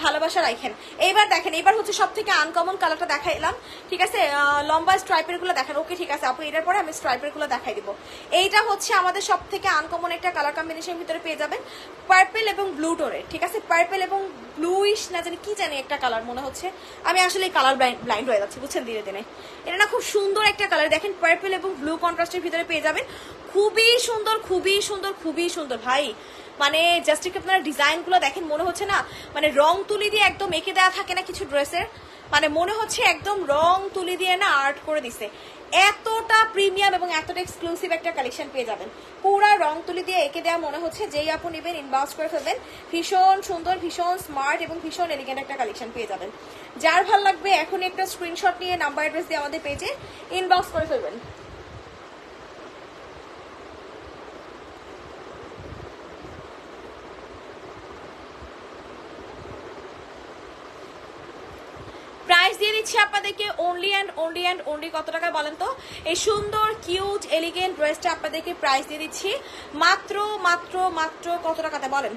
S1: ভালোবাসা রাখেন। এইবার দেখেন, এবার হচ্ছে সব থেকে আনকমন কালারটা দেখাইলাম, ঠিক আছে? লম্বা স্ট্রাইপের গুলো দেখেন, ওকে ঠিক আছে আপু, এটার পরে আমি স্ট্রাইপের গুলো দেখাই দিব। এইটা হচ্ছে আমাদের সব থেকে আনকমন একটা কালার কম্বিনেশন ভিতরে পেয়ে যাবেন, পার্পেল এবং ব্লু টোনের, ঠিক আছে? পার্পেল এবং ব্লুইশ না জানি কি জানি একটা কালার মনে হচ্ছে, আমি আসলে কালার ব্লাইন্ড হয়ে যাচ্ছি বুঝছেন ধীরে ধীরে। এটা না খুব সুন্দর একটা কালার, দেখেন পার্পেল এবং ব্লু কন্ট্রাস্টের ভিতরে পেয়ে যাবেন। খুবই সুন্দর, খুবই সুন্দর, খুবই সুন্দর ভাই। মানে জাস্ট একটু আপনারা ডিজাইন গুলো দেখেন, মনে হচ্ছে না মানে রং তুলি দিয়ে একদম এঁকে দেওয়া থাকে না কিছু ড্রেসের, মানে মনে হচ্ছে একদম রং তুলি দিয়ে না আর্ট করে দিছে। এতটা প্রিমিয়াম এবং এতটা এক্সক্লুসিভ একটা কালেকশন পেয়ে যাবেন, পুরা রং তুলি দিয়ে এঁকে দেওয়া মনে হচ্ছে। যেই আপু নেবেন ইনবক্স করে ফেলবেন। ভীষণ সুন্দর, ভীষণ স্মার্ট এবং ভীষণ এলিগেন্ট একটা কালেকশন পেয়ে যাবেন। যার ভালো লাগবে এখনই একটা স্ক্রিনশট নিয়ে নাম্বার অ্যাড্রেস দিয়ে আমাদের পেজে ইনবক্স করে ফেলবেন। প্রাইস দিয়ে দিচ্ছি আপনাদেরকে only and only and only কত টাকা বলেন তো? এই সুন্দর কিউট এলিগেন্ট ড্রেসটা আপনাদেরকে প্রাইস দিয়ে দিচ্ছি মাত্র মাত্র মাত্র কত টাকাতে বলেন?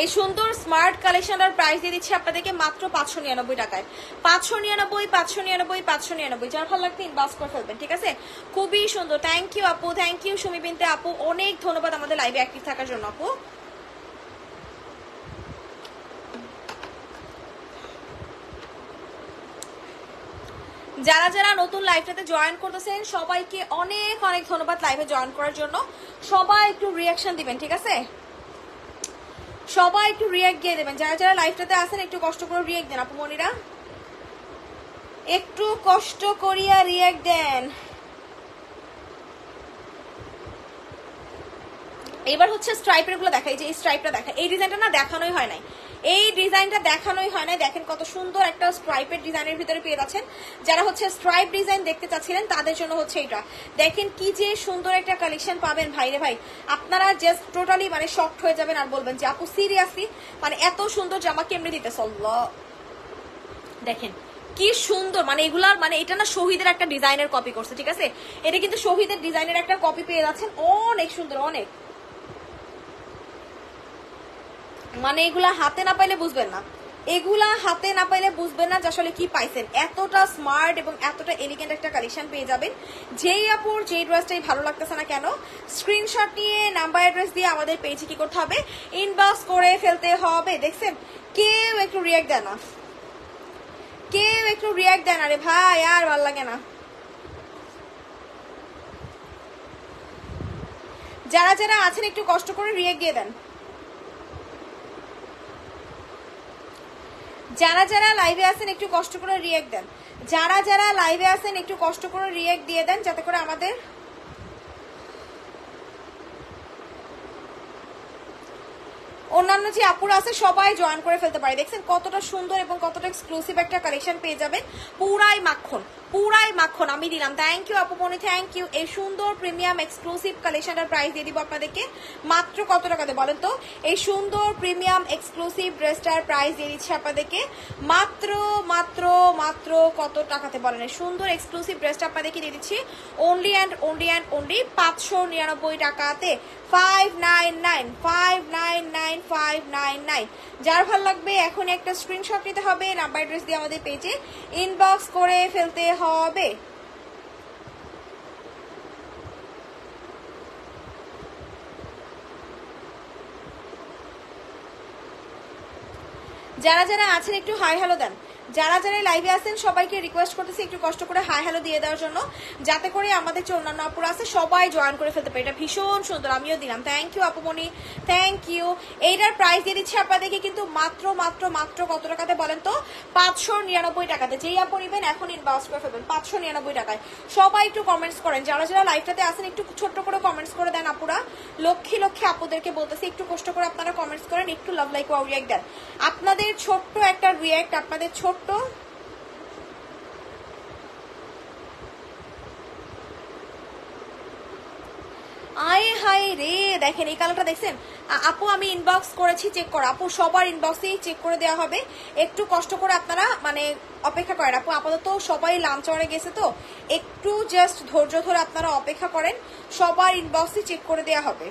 S1: এই সুন্দর স্মার্ট কালেকশনের প্রাইস দিয়ে দিচ্ছি আপনাদেরকে মাত্র 599 টাকায়। 599, 599, 599। যার ভালো লাগবে ইনবক্স করে ফেলবেন, ঠিক আছে? খুবই সুন্দর। থ্যাংক ইউ আপু, থ্যাংক ইউ সুমি বিনতে আপু, অনেক ধন্যবাদ আমাদের লাইভে অ্যাক্টিভ থাকার জন্য আপু। যারা যারা নতুন লাইভটাতে জয়েন করতেছেন সবাইকে অনেক অনেক ধন্যবাদ লাইভে জয়েন করার জন্য। সবাই একটু রিয়াকশন দিবেন, ঠিক আছে? সবাই একটু রিয়াক্ট দিয়ে দেবেন। যারা যারা লাইভটাতে আসেন একটু কষ্ট করে রিয়াক্ট দেন আপু মনিরা, একটু কষ্ট করিয়া রিয়াক্ট দেন। এবার হচ্ছে স্ট্রাইপের গুলো দেখাই, যে এই স্ট্রাইপটা দেখা, এই ডিজাইনটা না দেখানোই হয় নাই, এই ডিজাইনটা দেখানোই হয় নাই। দেখেন কত সুন্দর একটা স্ট্রাইপের ডিজাইনের ভিতরে পেয়ে যাচ্ছেন। যারা হচ্ছে স্ট্রাইপ ডিজাইন দেখতে চাচ্ছিলেন তাদের জন্য হচ্ছে এটা। দেখেন কি যে সুন্দর একটা কালেকশন পাবেন ভাই রে ভাই, আপনারা জাস্ট টোটালি মানে শকড হয়ে যাবেন আর বলবেন যে আপু সিরিয়াসলি মানে এত সুন্দর জামা কেমনে দিতে চললো। দেখেন কি সুন্দর, মানে এগুলার মানে এটা না শহীদের একটা ডিজাইনের কপি করছে, ঠিক আছে? এটা কিন্তু শহীদের ডিজাইনের একটা কপি পেয়ে যাচ্ছেন, অনেক সুন্দর অনেক। মানে এগুলা হাতে না পাইলে বুঝবেন না, এগুলা হাতে না পাইলে বুঝবেন না যে আসলে কি পাইছেন। এতটা স্মার্ট এবং এতটা এলিগেন্ট একটা কালেকশন পেয়ে যাবেন। যেই আপুর যেই ড্রেসটাই ভালো লাগতেছে না কেন স্ক্রিনশট নিয়ে নাম্বার অ্যাড্রেস দিয়ে আমাদের পেজে কি করতে হবে, ইনবক্স করে ফেলতে হবে। দেখছেন কেউ একটু রিয়াক্ট দেয় না, কেউ একটু রিয়াক্ট দেয় না রে ভাই, আর ভালো লাগে না। যারা যারা আছেন একটু কষ্ট করে রিয়াক্ট দিয়ে দেন। যারা যারা লাইভে আছেন একটু কষ্ট করে রিয়াক্ট দেন। যারা যারা লাইভে আছেন একটু কষ্ট করে রিয়াক্ট দিয়ে দেন, যাতে করে আমাদের অন্যান্য যে আপুরা আছে সবাই জয়েন করে ফেলতে পারে। দেখছেন কতটা সুন্দর এবং কতটা এক্সক্লুসিভ একটা কালেকশন পেয়ে যাবেন। পুরাই মাখন, পুরাই মাখন আমি দিলাম। থ্যাংক ইউ আপু মনি, থ্যাংক ইউ। এই সুন্দর প্রিমিয়াম এক্সক্লুসিভ কালেকশনটার প্রাইস দিয়ে দিব আপনাদেরকে মাত্র কত টাকাতে বলেন তো? এই সুন্দর প্রিমিয়াম এক্সক্লুসিভ ড্রেসটার প্রাইস দিয়ে দিচ্ছি আপনাদেরকে মাত্র মাত্র মাত্র কত টাকাতে বলেন? এই সুন্দর এক্সক্লুসিভ ড্রেসটা আপনাদেরকে দিয়ে দিচ্ছি only and only and only 599 টাকাতে। 599 599 599। যার ভালো লাগবে এখন একটা স্ক্রিনশট নিতে হবে, নাম্বার অ্যাড্রেস দিয়ে আমাদের পেজে ইনবক্স করে ফেলতে হবে। যারা যারা আছেন একটু হাই হ্যালো দেন। যারা যারা লাইভে আছেন সবাইকে রিকোয়েস্ট করতেছি একটু কষ্ট করে হাই হ্যালো দিয়ে দেওয়ার জন্য, যাতে করে আমাদের যে অন্যান্য আপুরা আছে সবাই জয়েন করে ফেলতে পারে। এটা ভীষণ সুন্দর, আমিও দিলাম। থ্যাংক ইউ আপুমনি, থ্যাংক ইউ। এইটার প্রাইস দিয়ে দিচ্ছি আপনাদেরকে কিন্তু মাত্র মাত্র মাত্র কত টাকাতে বলেন তো? 599 টাকাতে। যেই আপু নেবেন এখন ইনবক্স করে ফেলবেন 599 টাকায়। সবাই একটু কমেন্টস করেন, যারা যারা লাইভটাতে আছেন একটু ছোট্ট করে কমেন্টস করে দেন আপুরা। লক্ষ্মী লক্ষ্মী আপুদেরকে বলতেছি একটু কষ্ট করে আপনারা কমেন্টস করেন, একটু লাভ লাইক ওয়াও রিয়াক্ট দেন। আপনাদের ছোট্ট একটা রিয়াক্ট, আপনাদের ছোট্ট আয় হাই রে। দেখেন এই কালারটা দেখছেন আপু, আমি ইনবক্স করেছি, চেক করো আপু, সবার ইনবক্সেই চেক করে দেওয়া হবে। একটু কষ্ট করে আপনারা মানে অপেক্ষা করেন আপু, আপাতত সবাই লাঞ্চ আওয়ারে গেছে তো একটু জাস্ট ধৈর্য ধরে আপনারা অপেক্ষা করেন, সবার ইনবক্সে চেক করে দেওয়া হবে।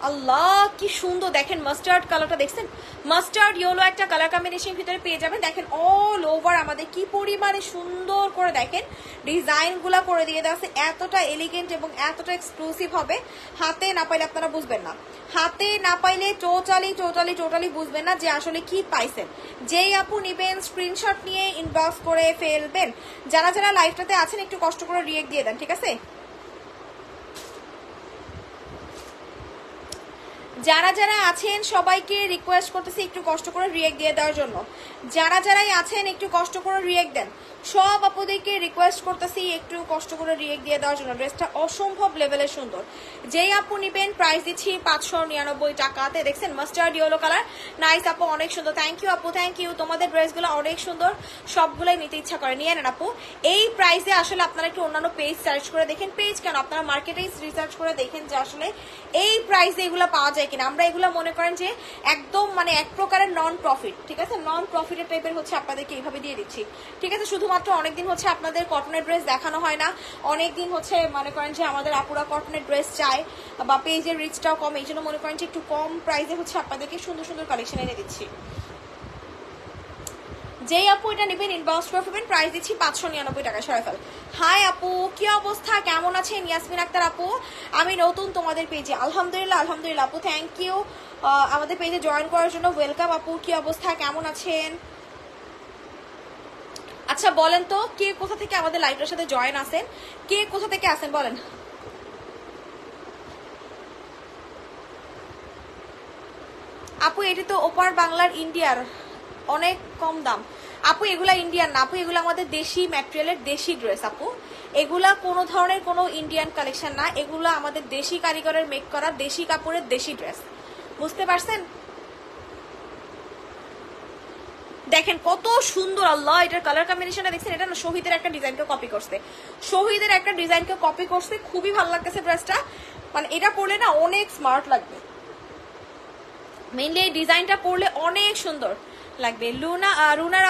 S1: আল্লাহ কি সুন্দর, দেখেন মাস্টার্ড কালারটা দেখছেন, মাস্টার্ড ইয়েলো একটা কালার কম্বিনেশন ভিতরে পেয়ে যাবেন। দেখেন অল ওভার আমাদের কি পরিমাণে সুন্দর করে দেখেন ডিজাইন গুলা করে দিয়ে দেওয়া আছে, এতটা এলিগেন্ট এবং এতটা এক্সক্লুসিভ হবে। হাতে না পাইলে আপনারা বুঝবেন না, হাতে না পাইলে টোটালি টোটালি টোটালি বুঝবেন না যে আসলে কি পাইছেন। যেই আপু নিবেন স্ক্রিনশট নিয়ে ইনবক্স করে ফেলবেন। যারা যারা লাইভটাতে আছেন একটু কষ্ট করে রিয়েক্ট দিয়ে দেন, ঠিক আছে? যারা যারা আছেন সবাইকে রিকোয়েস্ট করতেছি একটু কষ্ট করে রিয়েক্ট দিয়ে দেওয়ার জন্য। যারা যারাই আছেন একটু কষ্ট করে রিয়েক্ট দেন। সব আপুদেরকে রিকোয়েস্ট করতেছি একটু কষ্ট করে রিয়েক্ট দিয়ে দেওয়ার জন্য। ড্রেসটা অসম্ভব লেভেলের সুন্দর। যেই আপু নিবেন প্রাইস দিচ্ছি 599 টাকাতে। দেখছেন মাস্টার্ড ইয়েলো কালার, নাইস আপু, অনেক সুন্দর। থ্যাংক ইউ আপু, থ্যাংক ইউ। তোমাদের ড্রেসগুলো অনেক সুন্দর, সবগুলোই নিতে ইচ্ছা করে, নিয়ে নেন আপু। এই প্রাইসে আসলে আপনারা একটু অন্যান্য পেজ সার্চ করে দেখেন, পেজ কেন আপনারা মার্কেটে রিসার্চ করে দেখেন যে আসলে এই প্রাইসে এগুলো পাওয়া যায় কিনা। আমরা এগুলো মনে করেন যে একদম মানে এক প্রকারের নন প্রফিট, ঠিক আছে? নন প্রফিট ফিটেড টাইপের হচ্ছে আপনাদেরকে এইভাবে দিয়ে দিচ্ছি, ঠিক আছে। শুধুমাত্র অনেকদিন হচ্ছে আপনাদের কটনের ড্রেস দেখানো হয় না, অনেকদিন হচ্ছে মনে করেন যে আমাদের আপুরা কটনের ড্রেস চায় বা পেজের রিচটাও কম, এই জন্য মনে করেন যে একটু কম প্রাইসে হচ্ছে আপনাদেরকে সুন্দর সুন্দর কালেকশন এনে দিচ্ছি। যেই আপু এটা নেবেন ইনবক্স করে ফেলবেন, প্রাইস দিচ্ছি 599 টাকা। সরাফেল হাই আপু, কি অবস্থা, কেমন আছেন? ইয়াসমিন আক্তার আপু, আমি নতুন তোমাদের পেজে। আলহামদুলিল্লাহ আলহামদুলিল্লাহ আপু, থ্যাংক ইউ আমাদের পেজে জয়েন করার জন্য। ওয়েলকাম আপু, কি অবস্থা, কেমন আছেন? আচ্ছা বলেন তো কে কোথা থেকে আমাদের লাইভটার সাথে জয়েন আছেন, কে কোথা থেকে আছেন বলেন। আপু এটি তো ওপার বাংলার ইন্ডিয়ার, অনেক কম দাম। আপু এগুলা ইন্ডিয়ান না আপু, এগুলো আমাদের দেশি ম্যাটেরিয়ালের দেশি ড্রেস আপু, এগুলা কোনো ধরনের কোনো ইন্ডিয়ান কালেকশন না, এগুলো আমাদের দেশি কারিগরের মেক করা দেশি কাপড়ের দেশি ড্রেস, বুঝতে পারছেন? দেখেন কত সুন্দর, আল্লাহ এটার কালার কম্বিনেশনটা দেখছেন, এটা না শহীদের একটা ডিজাইনকে কপি করছে, শহীদের একটা ডিজাইনকে কপি করছে, খুবই ভালো লাগতেছে ড্রেসটা, মানে এটা পরলে না অনেক স্মার্ট লাগবে, মেইনলি এই ডিজাইনটা পরলে অনেক সুন্দর লাগবে। রুনা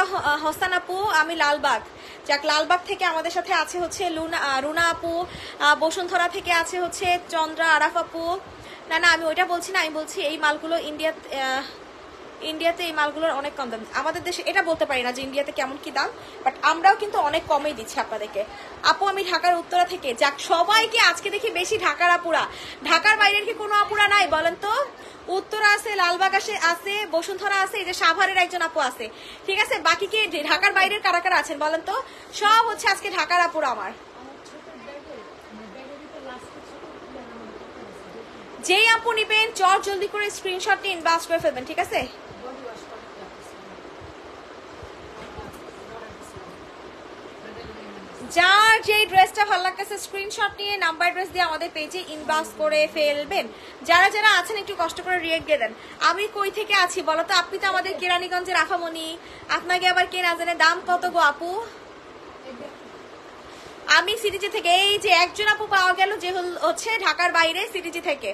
S1: হোসেন আপু, আমি লালবাগ, যাক লালবাগ থেকে আমাদের সাথে আছে হচ্ছে রুনা আপু, বসুন্ধরা থেকে আছে হচ্ছে চন্দ্রা আরাফ আপু। না না আমি ওইটা বলছি না, আমি বলছি এই মালগুলো ইন্ডিয়াতে এই মালগুলোর অনেক কম দাম, আমাদের দেশে এটা বলতে পারি না যে ইন্ডিয়াতে কেমন কি দাম, বাট আমরাও কিন্তু অনেক কমেই দিচ্ছি আপনাদেরকে। আপু আমি ঢাকার উত্তরা থেকে, যাক সবাইকে আজকে দেখি বেশি ঢাকার আপুরা, ঢাকার বাইরের কি কোনো আপুরা নাই বলেন তো? উত্তরা আছে, লালবাগ আছে, বসুন্ধরা আছে, এই যে সাভারের একজন আপু আছে, ঠিক আছে, বাকি কি ঢাকার বাইরের কারা কারা আছেন বলেন তো? সব হচ্ছে আজকে ঢাকার আপুরা আমার। যেই আপু নিবেন চট জলদি করে স্ক্রিনশট নিয়ে ইনবক্স করে ফেলবেন, ঠিক আছে। যার যেই ড্রেসটা ভালো লাগতেছে স্ক্রিনশট নিয়ে নাম্বার ড্রেস দিয়ে আমাদের পেজে ইনবক্স করে ফেলবেন। যারা যারা আছেন একটু কষ্ট করে রিয়েক্ট দিয়ে দেন। আমি কই থেকে আছি বলো তো? আপনি তো আমাদের কেরানীগঞ্জের আফামনি, আপনাকে আবার কে না জানে। দাম কত গো আপু? আমি সিটিজি থেকে, এই যে একজন আপু পাওয়া গেল যে হচ্ছে ঢাকার বাইরে সিটিজি থেকে,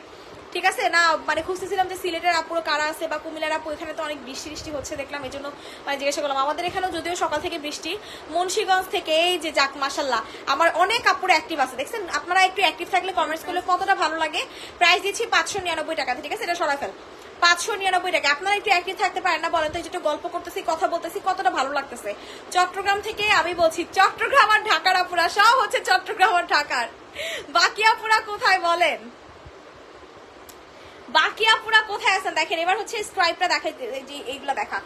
S1: ঠিক আছে না, মানে খুঁজতেছিলাম যে সিলেটের আপুরো কারা আছে বা কুমিল্লার আপু, এখানে তো অনেক বৃষ্টি বৃষ্টি হচ্ছে দেখলাম, এই জন্য মানে জিজ্ঞাসা করলাম। আমাদের এখানেও যদিও সকাল থেকে বৃষ্টি। মুন্সিগঞ্জ থেকে এই যে যাক মাশাল্লাহ আমার অনেক আপুর অ্যাক্টিভ আছে, দেখছেন আপনারা একটু অ্যাক্টিভ থাকলে কমেন্টস করলে কতটা ভালো লাগে। প্রাইস দিচ্ছি 599 টাকা, ঠিক আছে, এটা সরাই ফেল 599 টাকা। আপনারা একটু অ্যাক্টিভ থাকতে পারেন না বলেন তো? একটু গল্প করতেছি, কথা বলতেছি, কতটা ভালো লাগতেছে। চট্টগ্রাম থেকে আমি বলছি, চট্টগ্রাম আর ঢাকার আপুরা সব হচ্ছে চট্টগ্রাম আর ঢাকার, বাকি আপুরা কোথায় বলেন? বাকি আপুরা কোথায় আছেন দেখেন। এবার হচ্ছে স্ট্রাইপটা দেখাই, যে এইগুলা দেখা,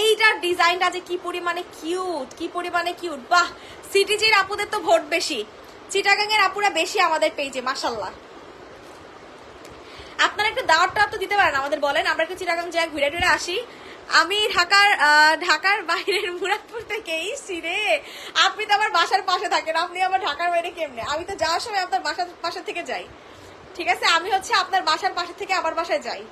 S1: এইটার ডিজাইনটা যে কি পরিমাণে কিউট, কি পরিমাণে কিউট। বাহ, সিটিজির আপুদের তো ভোট বেশি, চিটাগাং এর আপুরা বেশি আমাদের পেজে, মাশাল্লাহ। আপনারা একটু দাওয়াতটা তো দিতে পারেন আমাদের, বলেন আমরা একটু চিটাগাং যাই, ঘুরে টুরে আসি। আমি ঢাকার বাইরের মুরাদপুর থেকে। এই সিরে, আপনি তো আমার বাসার পাশে থাকেন, আপনি আমার ঢাকার বাইরে কেমনে? আমি তো যাওয়ার সময় আপনার বাসার পাশে থেকে যাই, ঠিক আছে, আমি হচ্ছে আপনার বাসার পাশে থেকে আবার বাসায় যাই।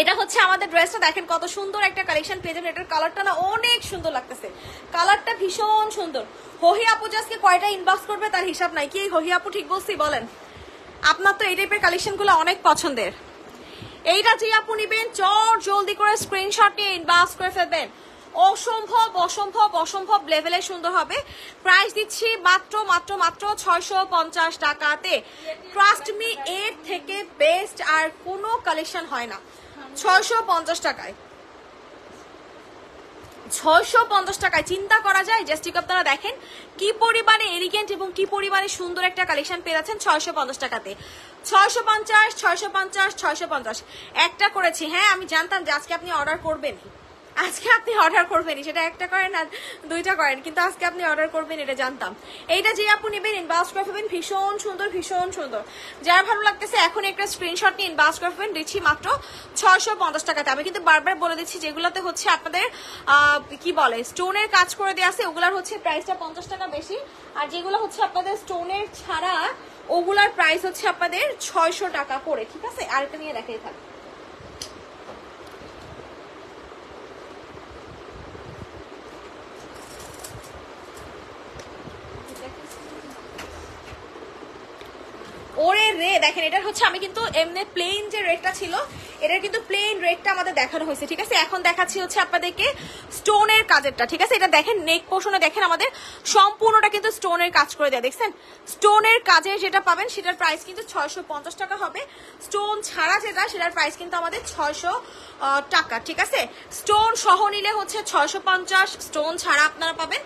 S1: এটা হচ্ছে আমাদের ড্রেসটা, দেখেন কত সুন্দর একটা কালেকশন পেয়ে যাবেন। এটার কালারটা না অনেক সুন্দর লাগতেছে, কালারটা ভীষণ সুন্দর। হহি আপু আজকে কয়টা ইনবক্স করবে তার হিসাব নাই। কি হহি আপু ঠিক বলছি বলেন? আপনার তো এই টাইপের কালেকশন গুলো অনেক পছন্দের। এইটা যে আপু নিবেন চট জলদি করে স্ক্রিনশট নিয়ে ইনবক্স করে ফেলবেন। অসম্ভব অসম্ভব অসম্ভব লেভেলে সুন্দর হবে। প্রাইস দিচ্ছি মাত্র মাত্র মাত্র 650 টাকাতে। ট্রাস্ট মি, এর থেকে বেস্ট আর কোনো কালেকশন হয় না। 650 টাকায়, 650 টাকায় চিন্তা করা যায়। জাস্ট আপনারা দেখেন কি পরিমাণে এলিগেন্ট এবং কি পরিমাণে সুন্দর একটা কালেকশন পেয়ে যাচ্ছেন 650 টাকাতে। 650 650 650 একটা করেছি। হ্যাঁ আমি জানতাম যে আজকে আপনি অর্ডার করবেন, আজকে আপনি অর্ডার করবেনই, সেটা একটা করেন আর দুইটা করেন, কিন্তু আজকে আপনি অর্ডার করবেন এটা জানতাম। এইটা যে আপনি নেবেন ইনবক্স করে ফেলবেন, ভীষণ সুন্দর ভীষণ সুন্দর। যার ভালো লাগতেছে এখন একটা স্ক্রিনশট নিয়ে ইনবক্স করে ফেলবেন। দিচ্ছি মাত্র 650 টাকাতে। আমি কিন্তু বারবার বলে দিচ্ছি যেগুলোতে হচ্ছে আপনাদের কি বলে স্টোনের কাজ করে দেওয়া আছে ওগুলার হচ্ছে প্রাইসটা 50 টাকা বেশি, আর যেগুলো হচ্ছে আপনাদের স্টোনের ছাড়া ওগুলার প্রাইস হচ্ছে আপনাদের 600 টাকা করে, ঠিক আছে। আরেকটা নিয়ে দেখাই থাক। ওরে রে দেখেন, এটা হচ্ছে আমি কিন্তু এমনি প্লেন যে রেডটা ছিল এটার কিন্তু প্লেন রেডটা আমাদের দেখানো হয়েছে, ঠিক আছে। এখন দেখাচ্ছি হচ্ছে আপনাদেরকে স্টোনের কাজেরটা, ঠিক আছে। এটা দেখেন নেক পোর্শনে দেখেন আমাদের সম্পূর্ণটা কিন্তু স্টোনের কাজ করে দেয়, দেখছেন। স্টোনের কাজে যেটা পাবেন সেটার প্রাইস কিন্তু 650 টাকা হবে। স্টোন ছাড়া যেটা সেটার প্রাইস কিন্তু আমাদের 600 টাকা, ঠিক আছে। স্টোন সহ নিলে হচ্ছে 650, স্টোন ছাড়া আপনারা পাবেন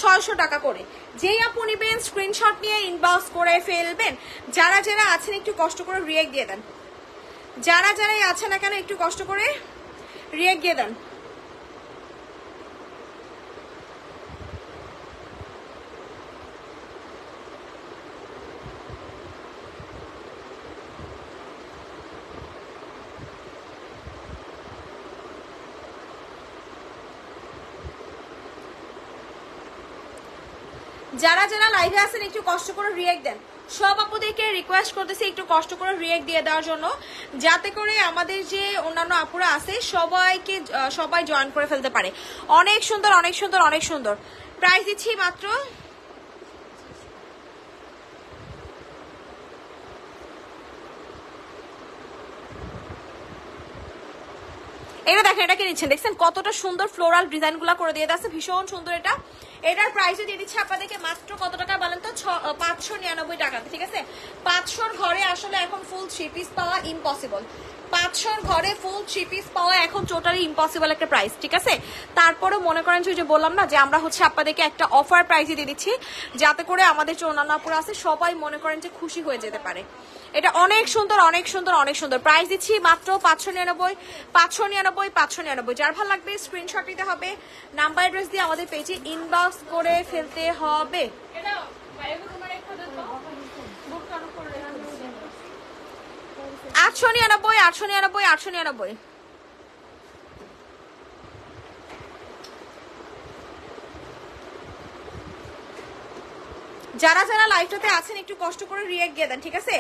S1: 600 টাকা করে। যেই আপু নিবেন স্ক্রিনশট নিয়ে ইনবক্স করে ফেলবেন। যারা যারা আছেন একটু কষ্ট করে রিয়েক্ট দিয়ে দেন, যারা যারাই আছেন না কেন একটু কষ্ট করে রিয়েক্ট দিয়ে দেন। যারা যারা লাইভে আছেন একটু কষ্ট করে রিয়েক্ট দেন। সব আপুদেরকে রিকোয়েস্ট করতেছি একটু কষ্ট করে রিয়েক্ট দিয়ে দেওয়ার জন্য, যাতে করে আমাদের যে অন্যান্য আপুরা আছে সবাই জয়েন করে ফেলতে পারে। অনেক সুন্দর অনেক সুন্দর অনেক সুন্দর। প্রাইস দিচ্ছি মাত্র এটা দেখেন, এটাকে নিচ্ছেন দেখছেন কতটা সুন্দর ফ্লোরাল ডিজাইন গুলা করে দিয়ে আছে, ভীষণ সুন্দর। এটার প্রাইসে দিয়ে দিচ্ছে আপনাদেরকে মাত্র কত টাকা বলেন তো? 599 টাকাতে, ঠিক আছে। 500 ঘরে আসলে এখন ফুল 3 পিস পাওয়া ইম্পসিবল। 500 ঘরে ফুল 3 পিস পাওয়া এখন টোটালি ইম্পসিবল একটা প্রাইস, ঠিক আছে। তারপরে মনে করেন যে বললাম না যে আমরা হচ্ছে আপনাদেরকে একটা অফার প্রাইসে দিয়ে দিচ্ছি, যাতে করে আমাদের যে অন্যান্য আপুরা আছে সবাই মনে করেন যে খুশি হয়ে যেতে পারে। এটা অনেক সুন্দর অনেক সুন্দর অনেক সুন্দর। প্রাইস দিচ্ছি মাত্র 599 599 599। যার ভালো লাগবে স্ক্রিনশট নিতে হবে, নাম্বার অ্যাড্রেস দিয়ে আমাদের পেজে ইনবক্স করে ফেলতে হবে। 899 899 899। যারা যারা লাইভটাতে আছেন একটু কষ্ট করে রিয়েক্ট দিয়ে দেন, ঠিক আছে।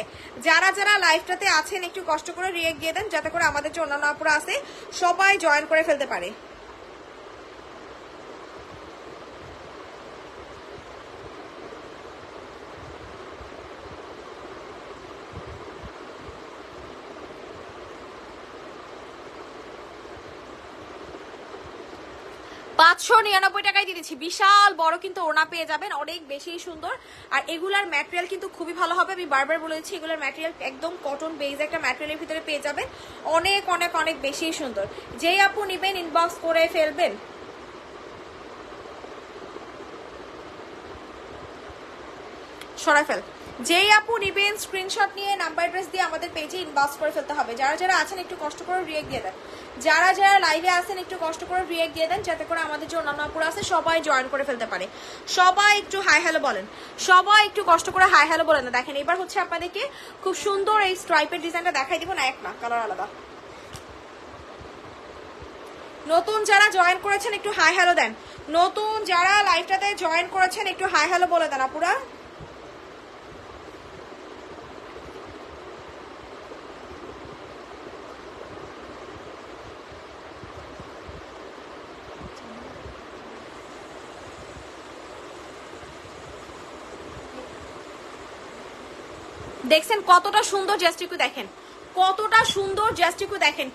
S1: যারা যারা লাইভটাতে আছেন একটু কষ্ট করে রিয়েক্ট দিয়ে দেন, যাতে করে আমাদের যে অন্যান্য আপুরা আছে সবাই জয়েন করে ফেলতে পারে। 599 টাকায় দিয়ে দিচ্ছি। বিশাল বড় কিন্তু ওড়না পেয়ে যাবেন, অনেক বেশি সুন্দর। আর এগুলার ম্যাটেরিয়াল কিন্তু খুবই ভালো হবে, আমি বারবার বলেছি এগুলার ম্যাটেরিয়াল একদম কটন বেজ একটা ম্যাটেরিয়ালের ভিতরে পেয়ে যাবেন, অনেক অনেক অনেক বেশি সুন্দর। যেই আপু নিবেন ইনবক্স করে ফেলবেন। সরাই ফেল। যেই আপু নিবেন স্ক্রিনশট নিয়ে নাম্বার অ্যাড্রেস দিয়ে আমাদের পেজে ইনবক্স করে ফেলতে হবে। যারা যারা আছেন একটু কষ্ট করে রিয়েক্ট দিয়ে দেন, যারা যারা লাইভে আছেন একটু কষ্ট করে রিয়েক্ট দিয়ে দেন, যাতে করে আমাদের যে অন্যান্য আপুরা আছে সবাই জয়েন করে ফেলতে পারে। সবাই একটু হাই হ্যালো বলেন, সবাই একটু কষ্ট করে হাই হ্যালো বলেন। না দেখেন এবার হচ্ছে আপনাদেরকে খুব সুন্দর এই স্ট্রাইপের ডিজাইনটা দেখাই দিব, না এক না কালার আলাদা। নতুন যারা জয়েন করেছেন একটু হাই হ্যালো দেন, নতুন যারা লাইভটাতে জয়েন করেছেন একটু হাই হ্যালো বলে দেন আপুরা। দেখছেন কতটা সুন্দর জাস্টিকু, দেখেন কতটা সুন্দর জাস্টিকু, দেখেন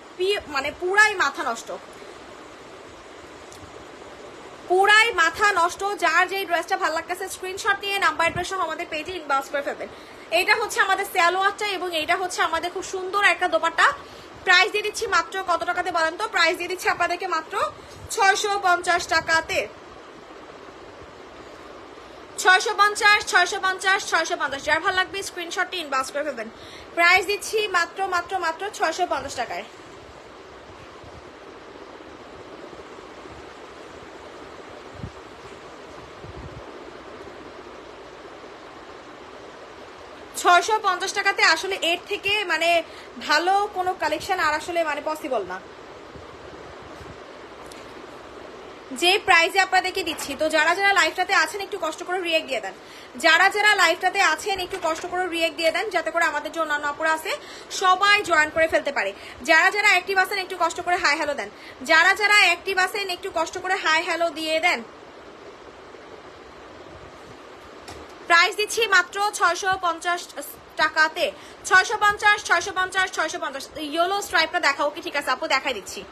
S1: মানে পুরাই মাথা নষ্ট, পুরাই মাথা নষ্ট। যার যেই ড্রেসটা ভালো লাগতেছে স্ক্রিনশট নিয়ে নাম্বার অ্যাড্রেস সহ আমাদের পেজে ইনবক্স করে ফেলবেন। এটা হচ্ছে আমাদের সালোয়ারটা এবং এইটা হচ্ছে আমাদের খুব সুন্দর একটা দোপাট্টা। প্রাইস দিয়ে দিচ্ছি মাত্র কত টাকাতে বলেন তো? প্রাইস দিয়ে দিচ্ছি আপনাদেরকে মাত্র 650 টাকাতে। 650 650 650। যার ভালো লাগবে স্ক্রিনশটটি ইনবক্স করে ফেলবেন। প্রাইস দিচ্ছি মাত্র মাত্র মাত্র 650 টাকায়। 650 টাকাতে আসলে এর থেকে মানে ভালো কোনো কালেকশন আর আসলে মানে পসিবল না যে প্রাইসে আপনাদেরকে দিচ্ছি। তো যারা যারা লাইভটাতে আছেন একটু কষ্ট করে রিয়েক্ট দিয়ে দেন, যারা যারা লাইভটাতে আছেন একটু কষ্ট করে রিয়েক্ট দিয়ে দেন, যাতে করে আমাদের যে অন্যান্য আপুরা আছে সবাই জয়েন করে ফেলতে পারে। যারা যারা অ্যাক্টিভ আছেন একটু কষ্ট করে হাই হ্যালো দেন, যারা যারা অ্যাক্টিভ আছেন একটু কষ্ট করে হাই হ্যালো দিয়ে দেন। প্রাইস দিচ্ছি মাত্র 650 টাকাতে। 650 650 650। ইয়েলো স্ট্রাইপটা দেখাও কি? ঠিক আছে আপু দেখাই দিচ্ছি।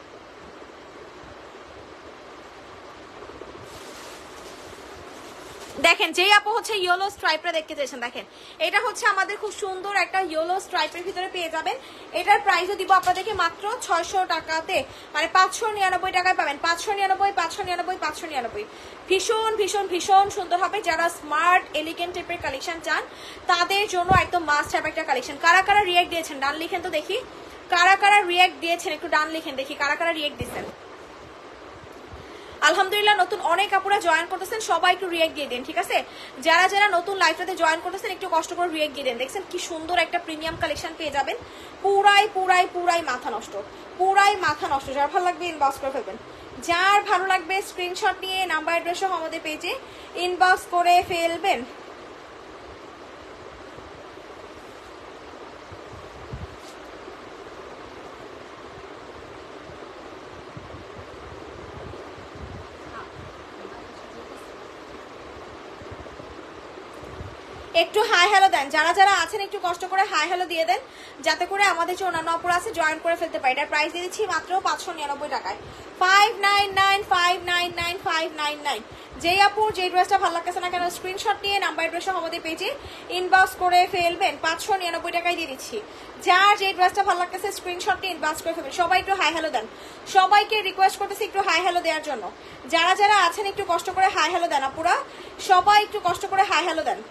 S1: দেখেন যেই আপু হচ্ছে ইয়েলো স্ট্রাইপটা দেখতে চেয়েছেন, দেখেন এটা হচ্ছে আমাদের খুব সুন্দর একটা ইয়েলো স্ট্রাইপের ভিতরে পেয়ে যাবেন। এটার প্রাইসও দিব আপনাদেরকে মাত্র 600 টাকাতে, মানে 599 টাকায় পাবেন। 599 599 599। ভীষণ ভীষণ ভীষণ সুন্দর হবে। যারা স্মার্ট এলিগেন্ট টাইপের কালেকশন চান তাদের জন্য একদম মাস্ট হ্যাভ একটা কালেকশন। কারা কারা রিয়েক্ট দিয়েছেন ডান লিখেন তো দেখি, কারা কারা রিয়েক্ট দিয়েছেন একটু ডান লিখেন দেখি, কারা কারা রিয়েক্ট দিয়েছেন। আলহামদুলিল্লাহ নতুন অনেক আপুরা জয়েন করতেছেন, সবাই একটু রিয়েক্ট দিয়ে দেন ঠিক আছে। যারা যারা নতুন লাইভটাতে জয়েন করতেছেন একটু কষ্ট করে রিয়েক্ট দিয়ে দেন। দেখছেন কি সুন্দর একটা প্রিমিয়াম কালেকশন পেয়ে যাবেন। পুরাই পুরাই পুরাই মাথা নষ্ট, পুরাই মাথা নষ্ট। যার ভালো লাগবে ইনবক্স করে ফেলবেন, যার ভালো লাগবে স্ক্রিনশট নিয়ে নাম্বার অ্যাড্রেস সহ আমাদের পেজে ইনবক্স করে ফেলবেন। একটু হাই হ্যালো দেন, যারা যারা আছেন একটু কষ্ট করে হাই হ্যালো দিয়ে দেন যাতে করে আমাদের যে অন্যান্য অপর আছে জয়েন করে ফেলতে পারি। এটার প্রাইস দিয়ে দিচ্ছি মাত্র 599 টাকায়। 599 599 599। যেই আপুর যে ড্রেসটা ভালো লাগতেছে না কেন স্ক্রিনশট নিয়ে নাম্বার অ্যাড্রেস আমাদের পেজে ইনবক্স করে ফেলবেন। 599 টাকায় দিয়ে দিচ্ছি। যার যে ড্রেসটা ভালো লাগতেছে স্ক্রিনশট নিয়ে ইনবক্স করে ফেলবেন। সবাই একটু হাই হ্যালো দেন, সবাইকে রিকোয়েস্ট করতেছি একটু হাই হ্যালো দেওয়ার জন্য। যারা যারা আছেন একটু কষ্ট করে হাই হ্যালো দেন আপুরা, সবাই একটু কষ্ট করে হাই হ্যালো দেন।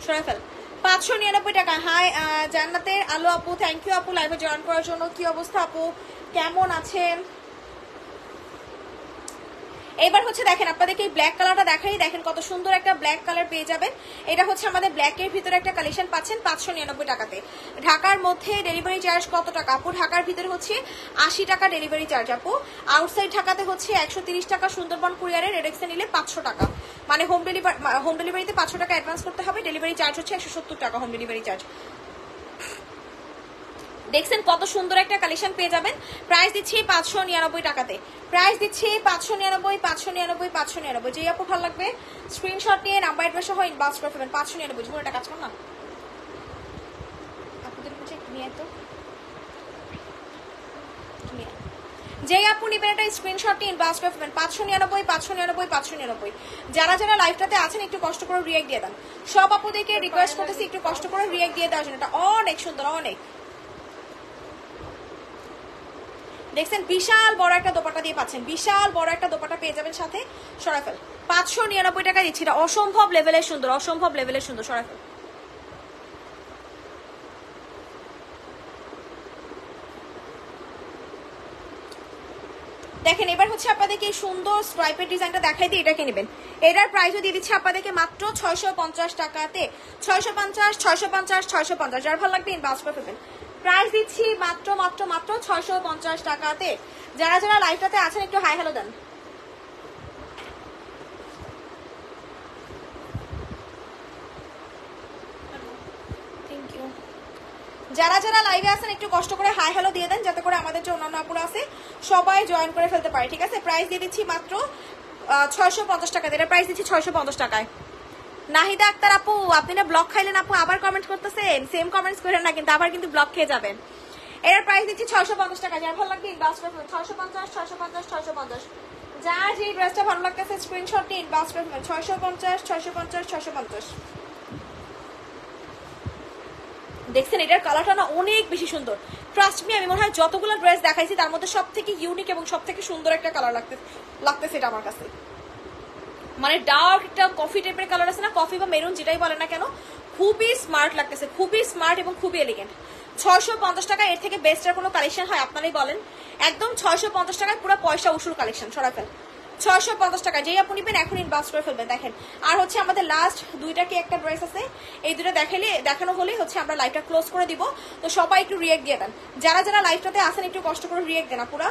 S1: সরে ফেল। 599 টাকা। হাই জান্নাতের আলো আপু, থ্যাংক ইউ আপু লাইভে জয়েন করার জন্য। কি অবস্থা আপু, কেমন আছেন? এবার হচ্ছে দেখেন আপনাদেরকে এই ব্ল্যাক কালারটা দেখাই, দেখেন কত সুন্দর একটা ব্ল্যাক কালার পেয়ে যাবেন। এটা হচ্ছে আমাদের ব্ল্যাকের ভিতরে একটা কালেকশন পাচ্ছেন 599 টাকাতে। ঢাকার মধ্যে ডেলিভারি চার্জ কত টাকা আপু? ঢাকার ভিতরে হচ্ছে 80 টাকা ডেলিভারি চার্জ আপু। আউটসাইড ঢাকাতে হচ্ছে 130 টাকা, সুন্দরবন কুরিয়ারে রেডেক্সে নিলে 500 টাকা, মানে হোম ডেলিভারিতে 500 টাকা অ্যাডভান্স করতে হবে। ডেলিভারি চার্জ হচ্ছে 170 টাকা হোম ডেলিভারি চার্জ। দেখছেন কত সুন্দর একটা কালেকশন পেয়ে যাবেন। প্রাইস দিচ্ছি 599 টাকাতে। প্রাইস দিচ্ছি 599 599 599। যেই আপু ভালো লাগবে স্ক্রিনশট নিয়ে নাম্বার অ্যাড্রেস সহ ইনবক্স করে ফেলবেন। 599। জীবনে একটা কাজ কর না আপুদের কাছে নিয়ে তো, যেই আপু নিবেন একটা স্ক্রিনশট নিয়ে ইনবক্স করে ফেলবেন। 599 599 599। যারা যারা লাইভটাতে আছেন একটু কষ্ট করে রিয়েক্ট দিয়ে দেন। সব আপুদেরকে রিকোয়েস্ট করতেছি একটু কষ্ট করে রিয়েক্ট দিয়ে দেওয়ার জন্য। এটা অনেক সুন্দর, অনেক। দেখছেন বিশাল বড় একটা দোপাটা দিয়ে পাচ্ছেন, বিশাল বড় একটা দোপাটা পেয়ে যাবেন সাথে। সরাফেল 599 টাকা দিচ্ছি। এটা অসম্ভব লেভেলের সুন্দর, অসম্ভব লেভেলের সুন্দর। সরাফেল দেখেন এবার হচ্ছে আপনাদেরকে এই সুন্দর স্ট্রাইপের ডিজাইনটা দেখাই দিয়ে এটাকে নেবেন। এটার প্রাইসও দিয়ে দিচ্ছি আপনাদেরকে মাত্র 650 টাকাতে। 650 650 650। যার ভালো লাগবে ইনবক্স করে ফেলবেন। প্রাইস দিচ্ছি মাত্র মাত্র মাত্র 650 টাকাতে। যারা যারা লাইভটাতে আছেন একটু হাই হ্যালো দেন। Thank you. যারা যারা লাইভে আছেন একটু কষ্ট করে হাই হ্যালো দিয়ে দেন যাতে করে আমাদের যে অন্যান্য আপুরা আছে সবাই জয়েন করে ফেলতে পারে ঠিক আছে। প্রাইস দিয়ে দিচ্ছি মাত্র 650 টাকাতে। এটা প্রাইস দিচ্ছি 650 টাকায়। নাহিদা আক্তার আপু, আপনি না ব্লক খাইলেন আপু, আবার কমেন্ট করতেছেন। সেম কমেন্টস করেন না কিন্তু, আবার কিন্তু ব্লক খেয়ে যাবেন। এর প্রাইস দিচ্ছি 650 টাকা। যার ভালো লাগবে ইনবক্স করে ফেলবেন। 650 650 650। যার যে ড্রেসটা ভালো লাগতেছে স্ক্রিনশট নিয়ে ইনবক্স করে ফেলবেন। 650 650 650। দেখছেন এটার কালারটা না অনেক বেশি সুন্দর। ট্রাস্ট মি, আমি মনে হয় যতগুলো ড্রেস দেখাইছি তার মধ্যে সব থেকে ইউনিক এবং সব থেকে সুন্দর একটা কালার লাগতেছে এটা আমার কাছে। মানে ডার্ক একটা কফি টাইপের কালার আছে না, কফি বা মেরুন যেটাই বলে না কেন, খুবই স্মার্ট লাগতেছে, খুবই স্মার্ট এবং খুবই এলিগেন্ট। 650 টাকা এর থেকে বেস্টের কোনো কালেকশন হয় আপনারাই বলেন। একদম 650 টাকায় পুরো পয়সা উসুল কালেকশন। সরাফেল 650 টাকা। যেই আপনি নেবেন এখন ইনবক্স করে ফেলবেন। দেখেন আর হচ্ছে আমাদের লাস্ট দুইটা কি একটা ড্রেস আছে, এই দুটো দেখানো হলেই হচ্ছে আমরা লাইভটা ক্লোজ করে দিব। তো সবাই একটু রিয়েক্ট দিয়ে দেন। যারা যারা লাইভটাতে আসেন একটু কষ্ট করে রিয়েক্ট দেন পুরা।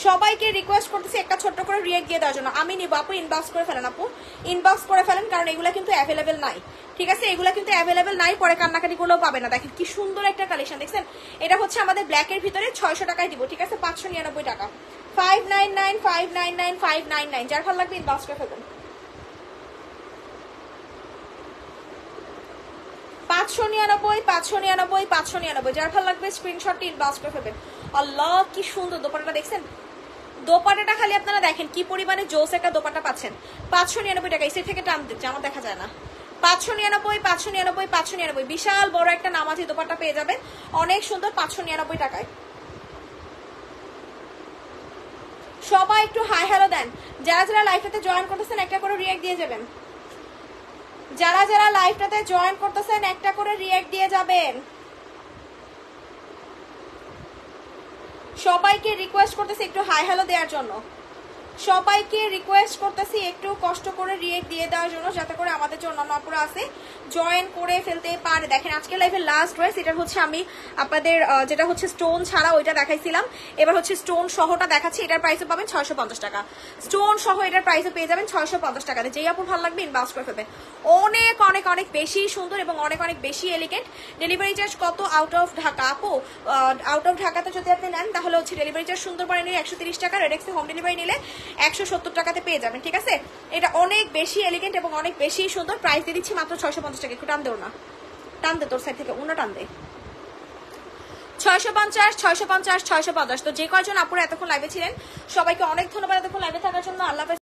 S1: সবাইকে রিকোয়েস্ট করতেছি একটা ছোট্ট করে রিয়েক্ট দিয়ে দেওয়ার জন্য। আমি নিব আপু, ইনবক্স করে ফেলেন আপু, ইনবক্স করে ফেলেন, কারণ এগুলা কিন্তু অ্যাভেলেবেল নাই, ঠিক আছে? এগুলা কিন্তু অ্যাভেলেবেল নাই, পরে কান্নাকাটি করলেও পাবে না। দেখেন কি সুন্দর একটা কালেকশন, দেখছেন? এটা হচ্ছে আমাদের ব্ল্যাকের ভিতরে 600 টাকায় দিব, ঠিক আছে? 599 টাকা, 599 599 599। যার ভালো লাগবে ইনবক্স করে ফেলবেন। 599 599 599। যার ভালো লাগবে স্ক্রিনশটটি ইনবক্স করে ফেলবেন। আল্লাহ কি সুন্দর দোপাট্টাটা, দেখছেন? দোপাট্টাটা খালি আপনারা দেখেন কি পরিমাণে জোস একটা দোপাট্টা পাচ্ছেন। 599 টাকা, এসে থেকে টান জামা দেখা যায় না। 599 599 599। বিশাল বড় একটা নামাজি দোপাট্টা পেয়ে যাবেন, অনেক সুন্দর, 599 টাকায়। সবাই একটু হাই হ্যালো দেন, যারা যারা লাইভটাতে জয়েন করতেছেন একটা করে রিঅ্যাক্ট দিয়ে যাবেন। যারা যারা লাইভটাতে জয়েন করতেছেন একটা করে রিঅ্যাক্ট দিয়ে যাবেন। সবাইকে রিকোয়েস্ট করতেছি একটু হাই হ্যালো দেওয়ার জন্য, সবাইকে রিকোয়েস্ট করতেছি একটু কষ্ট করে রিঅ্যাক্ট দিয়ে দেওয়ার জন্য, যাতে করে আমাদের যে অন্যান্য আপুরা আছে জয়েন করে ফেলতে পারে। দেখেন আজকে লাইভের লাস্ট ড্রেস, এটা হচ্ছে আমি আপনাদের যেটা হচ্ছে স্টোন ছাড়া ওইটা দেখাইছিলাম, এবার হচ্ছে স্টোন সহটা দেখাচ্ছি। এটার প্রাইসও পাবেন 650 টাকা, স্টোন সহ এটার প্রাইসও পেয়ে যাবেন 650 টাকাতে। যেই আপুর ভালো লাগবে ইনবক্স করে ফেলবেন। অনেক অনেক অনেক বেশি সুন্দর এবং অনেক অনেক বেশি এলিগেন্ট। ডেলিভারি চার্জ কত আউট অফ ঢাকা আপু? আউট অফ ঢাকাতে যদি আপনি নেন তাহলে হচ্ছে ডেলিভারি চার্জ সুন্দরবনে নিলে 130 টাকা, রেডেক্সে হোম ডেলিভারি নিলে 170 টাকাতে পেয়ে যাবেন, ঠিক আছে? এটা অনেক বেশি এলিগেন্ট এবং অনেক বেশি সুন্দর। প্রাইস দিয়ে দিচ্ছি মাত্র 650 টাকা। একটু টান দেও না, টান দে তোর সাইড থেকে, অন্য টান দে। 650 650 650। তো যে কয়জন আপুরা এতক্ষণ লাইভে ছিলেন সবাইকে অনেক ধন্যবাদ এতক্ষণ লাইভে থাকার জন্য। আল্লাহ হাফেজ।